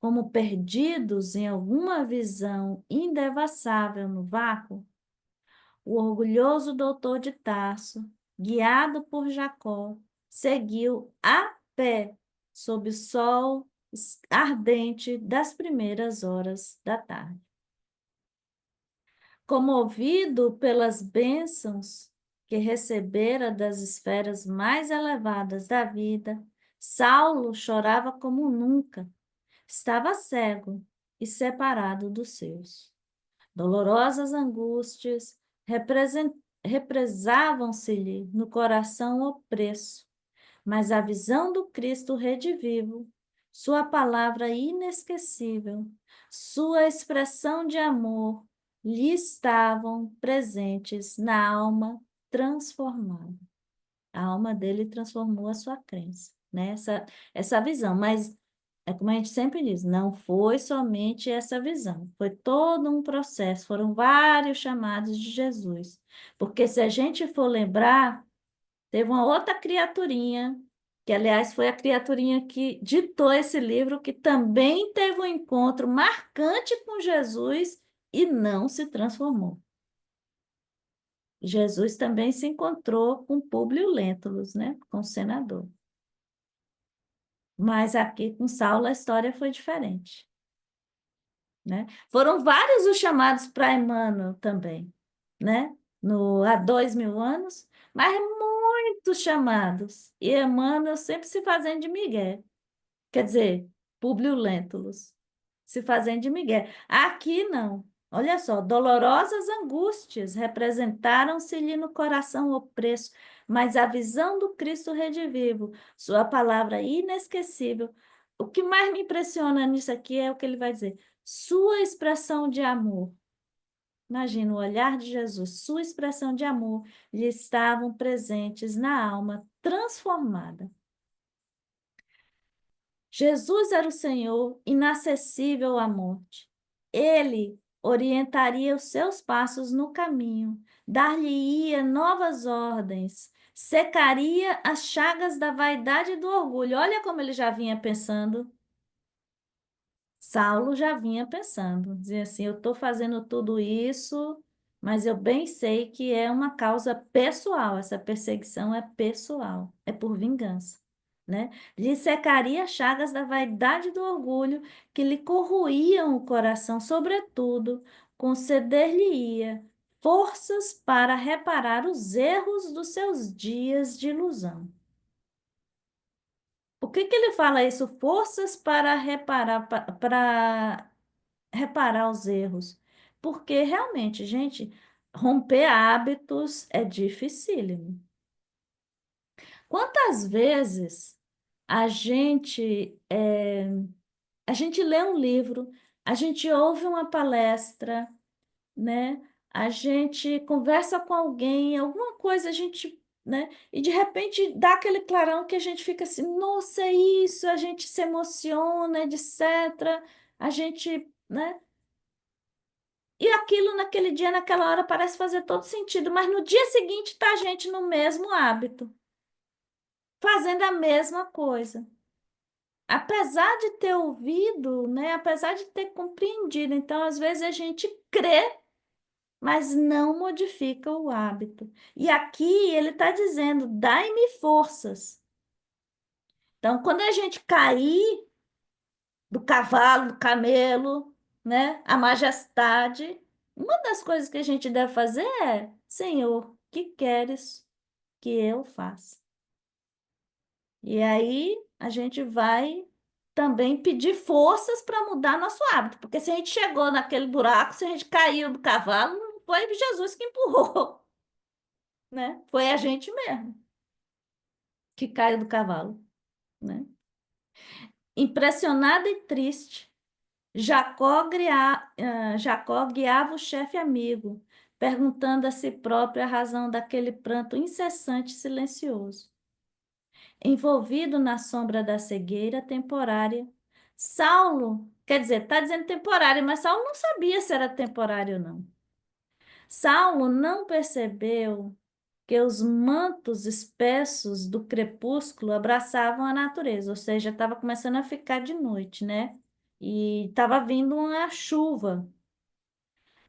como perdidos em alguma visão indevassável no vácuo, o orgulhoso doutor de Tarso, guiado por Jacó, seguiu a pé sob o sol ardente das primeiras horas da tarde. Comovido pelas bênçãos que recebera das esferas mais elevadas da vida, Saulo chorava como nunca. Estava cego e separado dos seus. Dolorosas angústias represavam-se-lhe no coração opresso, mas a visão do Cristo redivivo, sua palavra inesquecível, sua expressão de amor, lhe estavam presentes na alma transformada. A alma dele transformou a sua crença, né? Essa visão, mas é como a gente sempre diz, não foi somente essa visão, foi todo um processo, foram vários chamados de Jesus. Porque se a gente for lembrar, teve uma outra criaturinha, que aliás foi a criaturinha que ditou esse livro, que também teve um encontro marcante com Jesus e não se transformou. Jesus também se encontrou com Públio Lentulus, né? Com o senador. Mas aqui com Saulo a história foi diferente, né? Foram vários os chamados para Emmanuel também, né? Há 2000 anos, mas muitos chamados. E Emmanuel sempre se fazendo de migué. Quer dizer, Públio Lentulus se fazendo de migué. Aqui não. Olha só, dolorosas angústias representaram-se-lhe no coração opresso, mas a visão do Cristo redivivo, sua palavra inesquecível. O que mais me impressiona nisso aqui é o que ele vai dizer. Sua expressão de amor. Imagina o olhar de Jesus, sua expressão de amor lhe estavam presentes na alma transformada. Jesus era o Senhor, inacessível à morte. Ele orientaria os seus passos no caminho, dar-lhe-ia novas ordens, secaria as chagas da vaidade e do orgulho. Olha como ele já vinha pensando. Saulo já vinha pensando, dizia assim: eu estou fazendo tudo isso, mas eu bem sei que é uma causa pessoal, essa perseguição é pessoal, é por vingança, né? Lhe secaria as chagas da vaidade e do orgulho que lhe corroíam o coração, sobretudo, conceder-lhe-ia forças para reparar os erros dos seus dias de ilusão. que que ele fala isso? Forças para reparar, para reparar os erros. Porque realmente, gente, romper hábitos é dificílimo. Quantas vezes a gente a gente lê um livro, a gente ouve uma palestra, né? A gente conversa com alguém, alguma coisa a gente, né? E de repente dá aquele clarão que a gente fica assim, nossa, é isso, a gente se emociona, etc. A gente, né? E aquilo naquele dia, naquela hora parece fazer todo sentido, mas no dia seguinte tá a gente no mesmo hábito, fazendo a mesma coisa. Apesar de ter ouvido, né? Apesar de ter compreendido, então às vezes a gente crê, mas não modifica o hábito. E aqui ele está dizendo: dai-me forças. Então, quando a gente cair do cavalo, do camelo, né? A majestade, uma das coisas que a gente deve fazer é: Senhor, que queres que eu faça? E aí a gente vai também pedir forças para mudar nosso hábito, porque se a gente chegou naquele buraco, se a gente caiu do cavalo, não foi Jesus que empurrou, né? Foi a gente mesmo que caiu do cavalo, né? Impressionado e triste, Jacó guiava o chefe amigo, perguntando a si próprio a razão daquele pranto incessante e silencioso. Envolvido na sombra da cegueira temporária. Saulo, quer dizer, está dizendo temporário, mas Saulo não sabia se era temporário ou não. Saulo não percebeu que os mantos espessos do crepúsculo abraçavam a natureza, ou seja, estava começando a ficar de noite, né? E estava vindo uma chuva.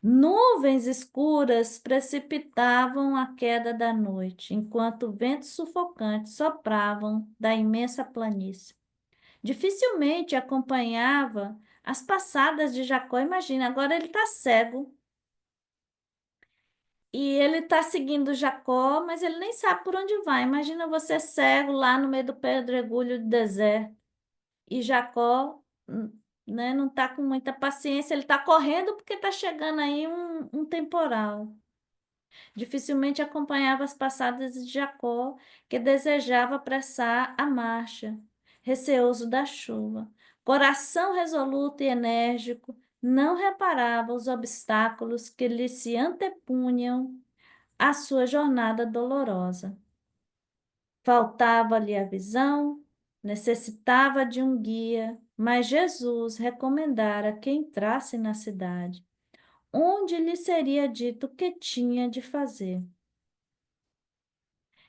Nuvens escuras precipitavam a queda da noite, enquanto ventos sufocantes sopravam da imensa planície. Dificilmente acompanhava as passadas de Jacó. Imagina, agora ele está cego e ele está seguindo Jacó, mas ele nem sabe por onde vai. Imagina você cego lá no meio do pedregulho do deserto e Jacó, né, não está com muita paciência. Ele está correndo porque está chegando aí um temporal. Dificilmente acompanhava as passadas de Jacó, que desejava apressar a marcha, receoso da chuva. Coração resoluto e enérgico, não reparava os obstáculos que lhe se antepunham à sua jornada dolorosa. Faltava-lhe a visão, necessitava de um guia, mas Jesus recomendara que entrasse na cidade, onde lhe seria dito o que tinha de fazer.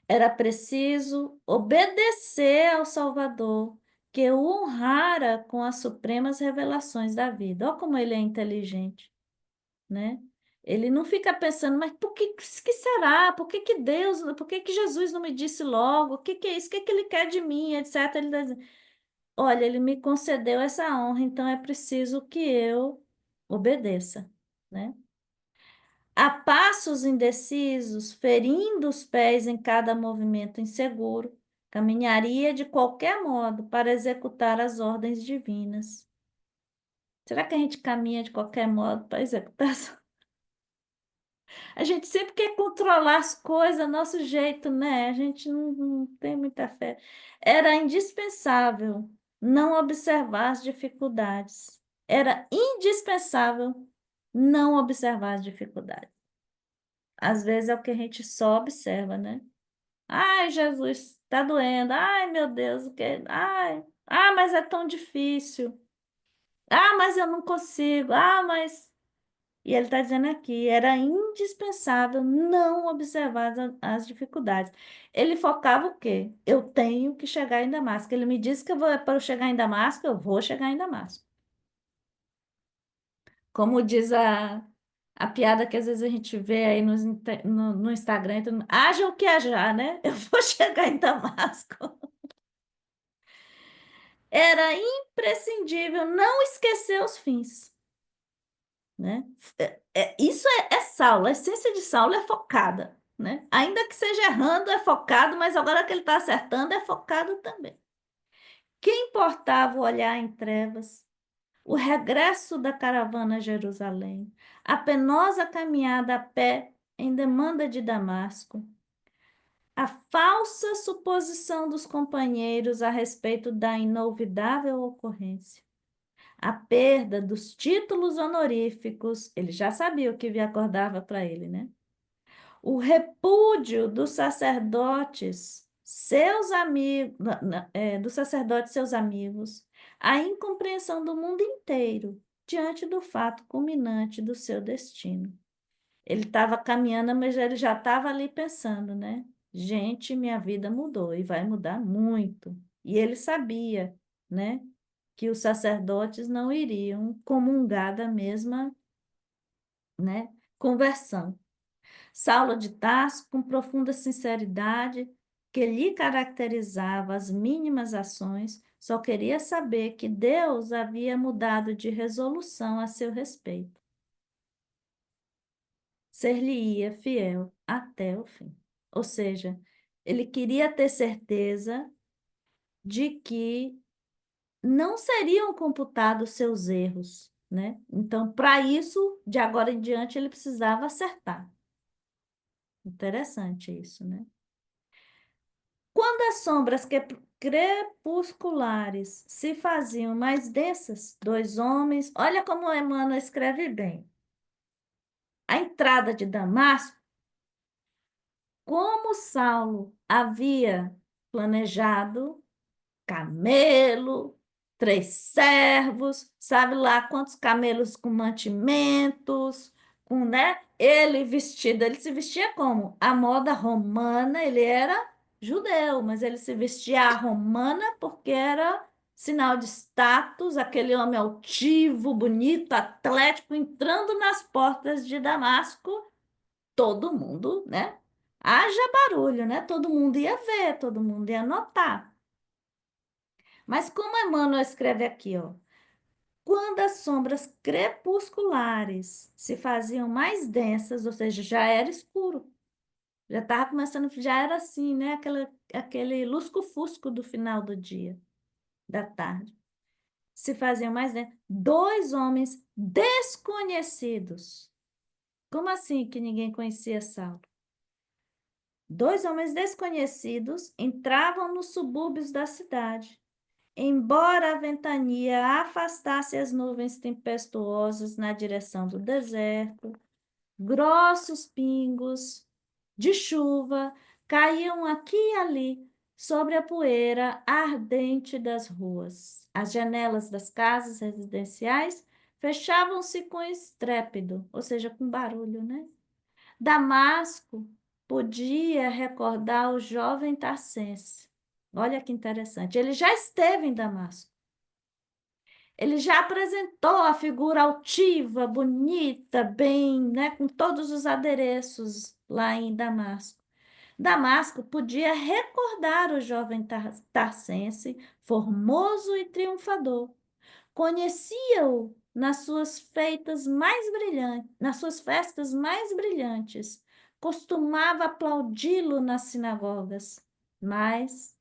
Era preciso obedecer ao Salvador, que o honrara com as supremas revelações da vida. Olha como ele é inteligente, né? Ele não fica pensando, mas por que será? Por que que Deus, por que que Jesus não me disse logo? O que que é isso? O que que ele quer de mim, etc. Ele tá dizendo, olha, ele me concedeu essa honra, então é preciso que eu obedeça, né? A passos indecisos, ferindo os pés em cada movimento inseguro, caminharia de qualquer modo para executar as ordens divinas. Será que a gente caminha de qualquer modo para executar as... A gente sempre quer controlar as coisas, nosso jeito, né? A gente não tem muita fé. Era indispensável não observar as dificuldades. Era indispensável não observar as dificuldades. Às vezes é o que a gente só observa, né? Ai, Jesus, tá doendo. Ai, meu Deus, o que? Ai, mas é tão difícil. Ah, mas eu não consigo. E ele está dizendo aqui, era indispensável não observar as dificuldades. Ele focava o quê? Eu tenho que chegar em Damasco. Ele me disse que para eu chegar em Damasco, eu vou chegar em Damasco. Como diz a piada que às vezes a gente vê aí no Instagram, haja o que haja, né? Eu vou chegar em Damasco. Era imprescindível não esquecer os fins, né? Isso é Saulo, a essência de Saulo é focada, né? Ainda que seja errando, é focado, mas agora que ele está acertando, é focado também. Que importava o olhar em trevas, o regresso da caravana a Jerusalém, a penosa caminhada a pé em demanda de Damasco, a falsa suposição dos companheiros a respeito da inolvidável ocorrência, a perda dos títulos honoríficos, ele já sabia o que acordava para ele, né? O repúdio dos sacerdotes, seus amigos, dos sacerdotes seus amigos, a incompreensão do mundo inteiro diante do fato culminante do seu destino. Ele estava caminhando, mas ele já estava ali pensando, né? Gente, minha vida mudou e vai mudar muito. E ele sabia, né, que os sacerdotes não iriam comungar da mesma, né, conversão. Saulo de Tarso, com profunda sinceridade, que lhe caracterizava as mínimas ações, só queria saber que Deus havia mudado de resolução a seu respeito. Ser-lhe-ia fiel até o fim. Ou seja, ele queria ter certeza de que não seriam computados seus erros, né? Então, para isso, de agora em diante, ele precisava acertar. Interessante isso, né? Quando as sombras crepusculares se faziam mais densas, dois homens, olha como Emmanuel escreve bem. A entrada de Damasco, como Saulo havia planejado, camelo, 3 servos, sabe lá quantos camelos com mantimentos, com, né? Ele vestido, ele se vestia como? A moda romana, ele era judeu, mas ele se vestia à romana porque era sinal de status, aquele homem altivo, bonito, atlético, entrando nas portas de Damasco, todo mundo, né? Haja barulho, né? Todo mundo ia ver, todo mundo ia notar. Mas como Emmanuel escreve aqui, ó, quando as sombras crepusculares se faziam mais densas, ou seja, já era escuro, já estava começando, já era assim, né? Aquele lusco-fusco do final do dia, da tarde. Se faziam mais densas. Dois homens desconhecidos. Como assim que ninguém conhecia Saulo? Dois homens desconhecidos entravam nos subúrbios da cidade. Embora a ventania afastasse as nuvens tempestuosas na direção do deserto, grossos pingos de chuva caíam aqui e ali sobre a poeira ardente das ruas. As janelas das casas residenciais fechavam-se com estrépito, ou seja, com barulho, né? Damasco podia recordar o jovem Tarsense. Olha que interessante. Ele já esteve em Damasco. Ele já apresentou a figura altiva, bonita, bem, né, com todos os adereços lá em Damasco. Damasco podia recordar o jovem Tarsense, formoso e triunfador. Conhecia-o nas suas feitas mais brilhantes, nas suas festas mais brilhantes. Costumava aplaudi-lo nas sinagogas, mas,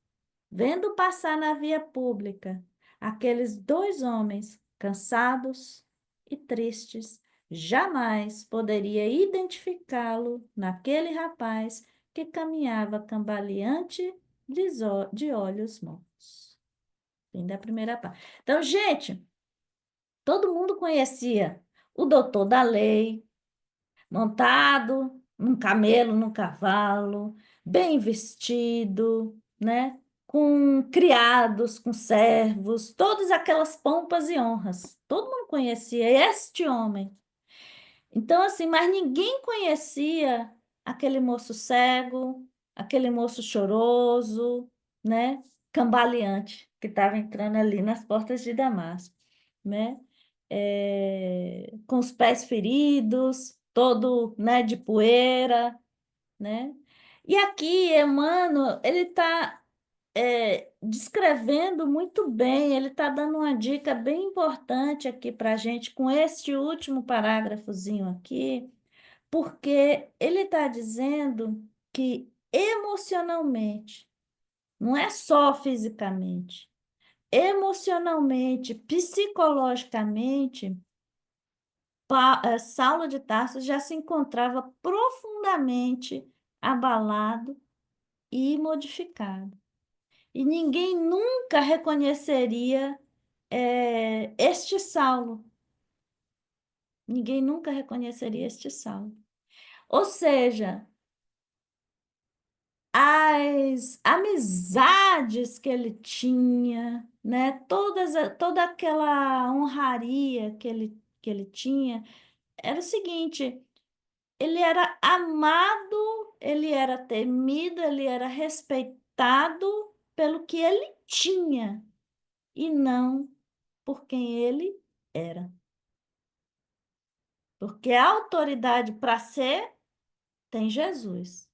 vendo passar na via pública aqueles dois homens cansados e tristes, jamais poderia identificá-lo naquele rapaz que caminhava cambaleante de olhos mortos. Fim da primeira parte. Então, gente, todo mundo conhecia o doutor da lei, montado num camelo, num cavalo, bem vestido, né? Com criados, com servos, todas aquelas pompas e honras. Todo mundo conhecia este homem. Então, assim, mas ninguém conhecia aquele moço cego, aquele moço choroso, né? Cambaleante, que estava entrando ali nas portas de Damasco, né? Com os pés feridos, todo, né, de poeira, né? E aqui, Emmanuel, ele está descrevendo muito bem, ele está dando uma dica bem importante aqui para a gente com este último parágrafozinho aqui, porque ele está dizendo que emocionalmente, não é só fisicamente, emocionalmente, psicologicamente, Saulo de Tarso já se encontrava profundamente abalado e modificado. E ninguém nunca reconheceria este Saulo. Ninguém nunca reconheceria este Saulo. Ou seja, as amizades que ele tinha, né? Toda aquela honraria que ele tinha, era o seguinte: ele era amado, ele era temido, ele era respeitado pelo que ele tinha e não por quem ele era. Porque a autoridade para ser tem Jesus.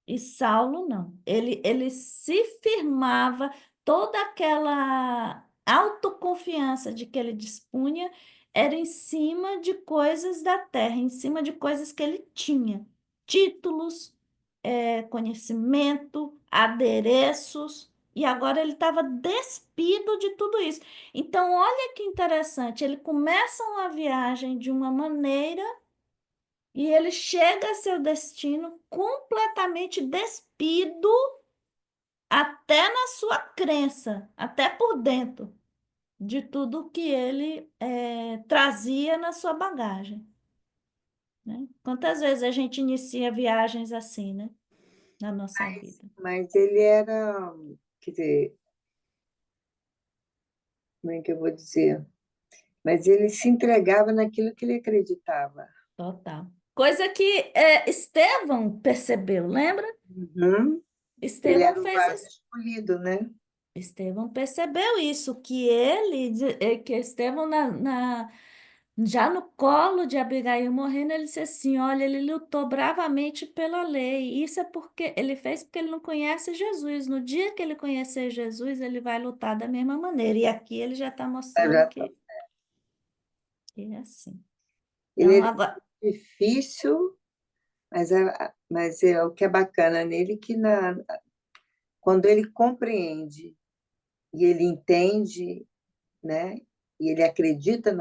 E Saulo não. Ele se firmava, toda aquela autoconfiança de que ele dispunha era em cima de coisas da terra, em cima de coisas que ele tinha. Títulos, conhecimento, adereços. E agora ele estava despido de tudo isso. Então, olha que interessante. Ele começa uma viagem de uma maneira e ele chega a seu destino completamente despido, até na sua crença, até por dentro, de tudo que ele trazia na sua bagagem, né? Quantas vezes a gente inicia viagens assim, né, na nossa vida? Mas ele era, quer dizer, como é que eu vou dizer? Mas ele se entregava naquilo que ele acreditava. Total. Coisa que Estevão percebeu, lembra? Uhum. Ele Estevão era o fez vaso isso. escolhido, né? Estevão percebeu isso, que Estevão já no colo de Abigail morrendo, ele disse assim, olha, ele lutou bravamente pela lei. Isso é porque ele fez porque ele não conhece Jesus. No dia que ele conhecer Jesus, ele vai lutar da mesma maneira. E aqui ele já está mostrando que é assim. Ele Então, era agora, difícil, mas é o que é bacana nele que quando ele compreende e ele entende, né? E ele acredita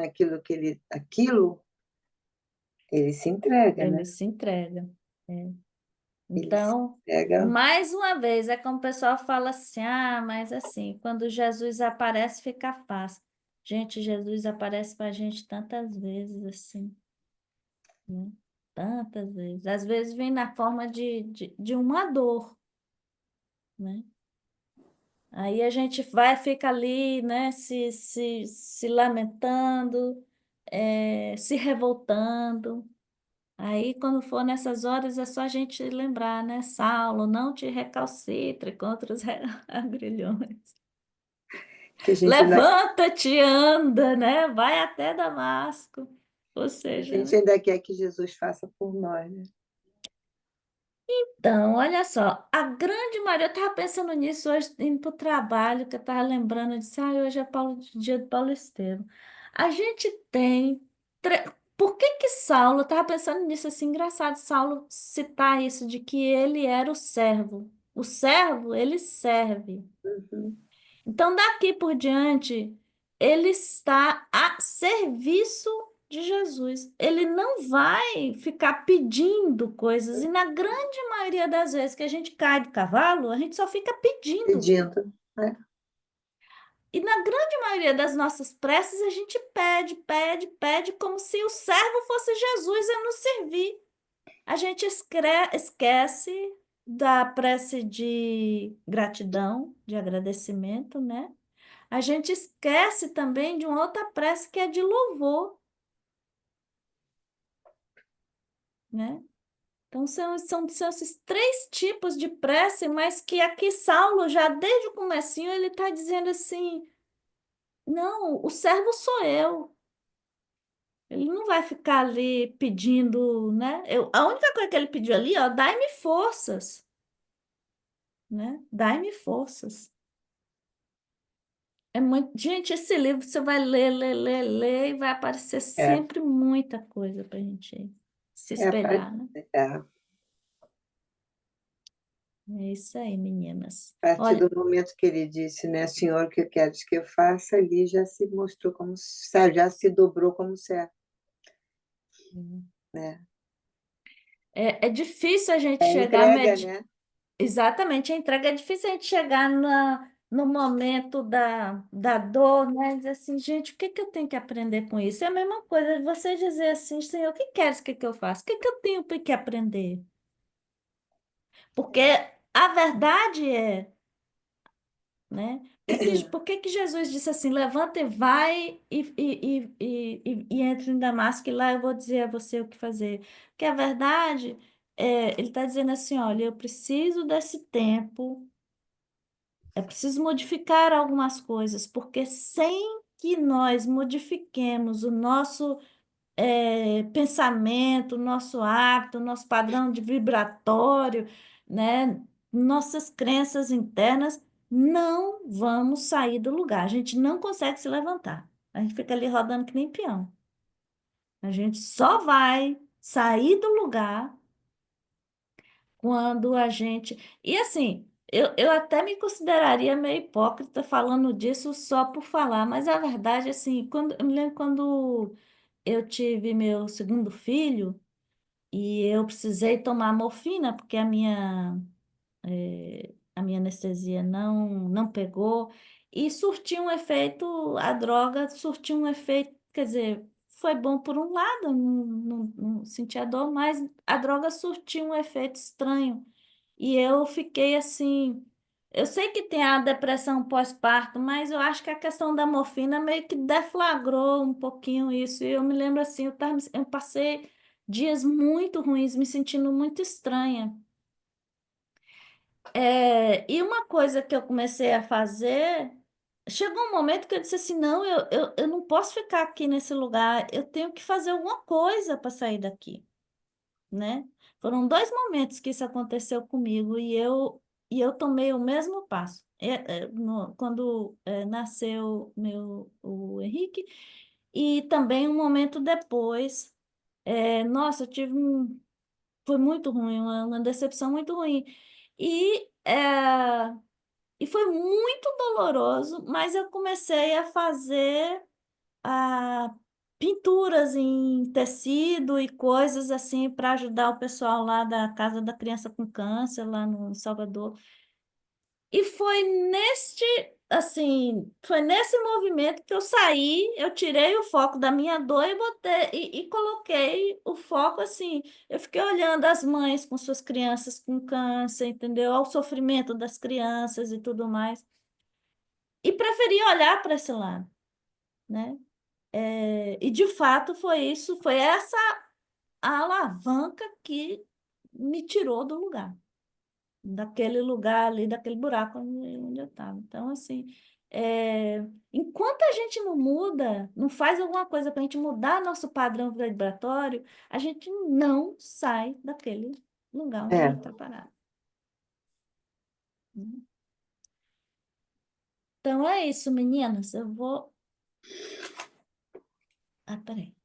ele se entrega, né? ele se entrega. É. Ele se Então, entrega. mais uma vez, é como o pessoal fala assim, mas assim, quando Jesus aparece, fica fácil. Gente, Jesus aparece para a gente tantas vezes assim, né? Tantas vezes. Às vezes vem na forma de uma dor, né? Aí a gente fica ali, né, se lamentando, se revoltando. Aí, quando for nessas horas, é só a gente lembrar, né? Saulo, não te recalcitre contra os agrilhões. Que a gente ainda, Levanta-te, anda, né? Vai até Damasco. Ou a seja, gente né? ainda quer que Jesus faça por nós, né? Então, olha só, a grande maioria, eu estava pensando nisso hoje, indo para o trabalho, que eu estava lembrando, eu disse, hoje é dia do Paulo Estevam. A gente tem. Por que Saulo, eu estava pensando nisso assim, engraçado, Saulo citar isso, de que ele era o servo. O servo, ele serve. Uhum. Então, daqui por diante, ele está a serviço de Jesus. Ele não vai ficar pedindo coisas. E na grande maioria das vezes que a gente cai do cavalo, a gente só fica pedindo. Pedindo, né? E na grande maioria das nossas preces, a gente pede, pede, pede, como se o servo fosse Jesus a nos servir. A gente esquece da prece de gratidão, de agradecimento, né? A gente esquece também de uma outra prece que é de louvor, né? Então, são esses três tipos de prece, mas que aqui Saulo, já desde o comecinho, ele está dizendo assim, não, o servo sou eu. Ele não vai ficar ali pedindo, né? A única coisa que ele pediu ali, ó, dai-me forças, né? Dai-me forças. É muito... Gente, esse livro você vai ler, ler, ler, ler, e vai aparecer É, sempre muita coisa para a gente se é a parte. espelhar, né? É. É isso aí, meninas. A partir Olha, do momento que ele disse, né, Senhor, o que queres que eu faça, ali já se mostrou como certo, já se dobrou como certo, né? é difícil a gente É chegar a entrega, né? Exatamente, a entrega é difícil a gente chegar no momento da dor, né? Dizer assim, gente, o que que eu tenho que aprender com isso? É a mesma coisa de você dizer assim, Senhor, o que queres que eu faça? O que que eu tenho que aprender? Porque a verdade é, né? Por que que Jesus disse assim, levanta e vai e entre em Damasco, e lá eu vou dizer a você o que fazer. Porque a verdade ele está dizendo assim, olha, eu preciso desse tempo. É preciso modificar algumas coisas, porque sem que nós modifiquemos o nosso pensamento, o nosso hábito, o nosso padrão de vibratório, né, nossas crenças internas, não vamos sair do lugar. A gente não consegue se levantar. A gente fica ali rodando que nem peão. A gente só vai sair do lugar quando a gente. E assim, eu até me consideraria meio hipócrita falando disso só por falar, mas a verdade, assim, eu me lembro quando eu tive meu segundo filho e eu precisei tomar morfina, porque a minha anestesia não pegou, e surtiu um efeito, a droga surtiu um efeito, quer dizer. Foi bom por um lado, eu não senti a dor, mas a droga surtiu um efeito estranho. E eu fiquei assim. Eu sei que tem a depressão pós-parto, mas eu acho que a questão da morfina meio que deflagrou um pouquinho isso. E eu me lembro assim, eu passei dias muito ruins, me sentindo muito estranha. E uma coisa que eu comecei a fazer, chegou um momento que eu disse assim, não, eu não posso ficar aqui nesse lugar, eu tenho que fazer alguma coisa para sair daqui, né? Foram dois momentos que isso aconteceu comigo e eu tomei o mesmo passo. Quando nasceu o Henrique e também um momento depois, nossa, foi muito ruim, uma decepção muito ruim. E, foi muito doloroso, mas eu comecei a fazer a pinturas em tecido e coisas assim para ajudar o pessoal lá da Casa da Criança com Câncer, lá no Salvador. E foi nesse movimento que eu saí, eu tirei o foco da minha dor e botei e coloquei o foco assim. Eu fiquei olhando as mães com suas crianças com câncer, entendeu? Ao sofrimento das crianças e tudo mais. E preferi olhar para esse lado, né? E de fato foi isso, foi essa a alavanca que me tirou do lugar, daquele lugar ali, daquele buraco onde eu estava. Então, assim, enquanto a gente não muda, não faz alguma coisa para a gente mudar nosso padrão vibratório, a gente não sai daquele lugar onde a gente É. está parado. Então é isso, meninas. Eu vou. Ah, peraí.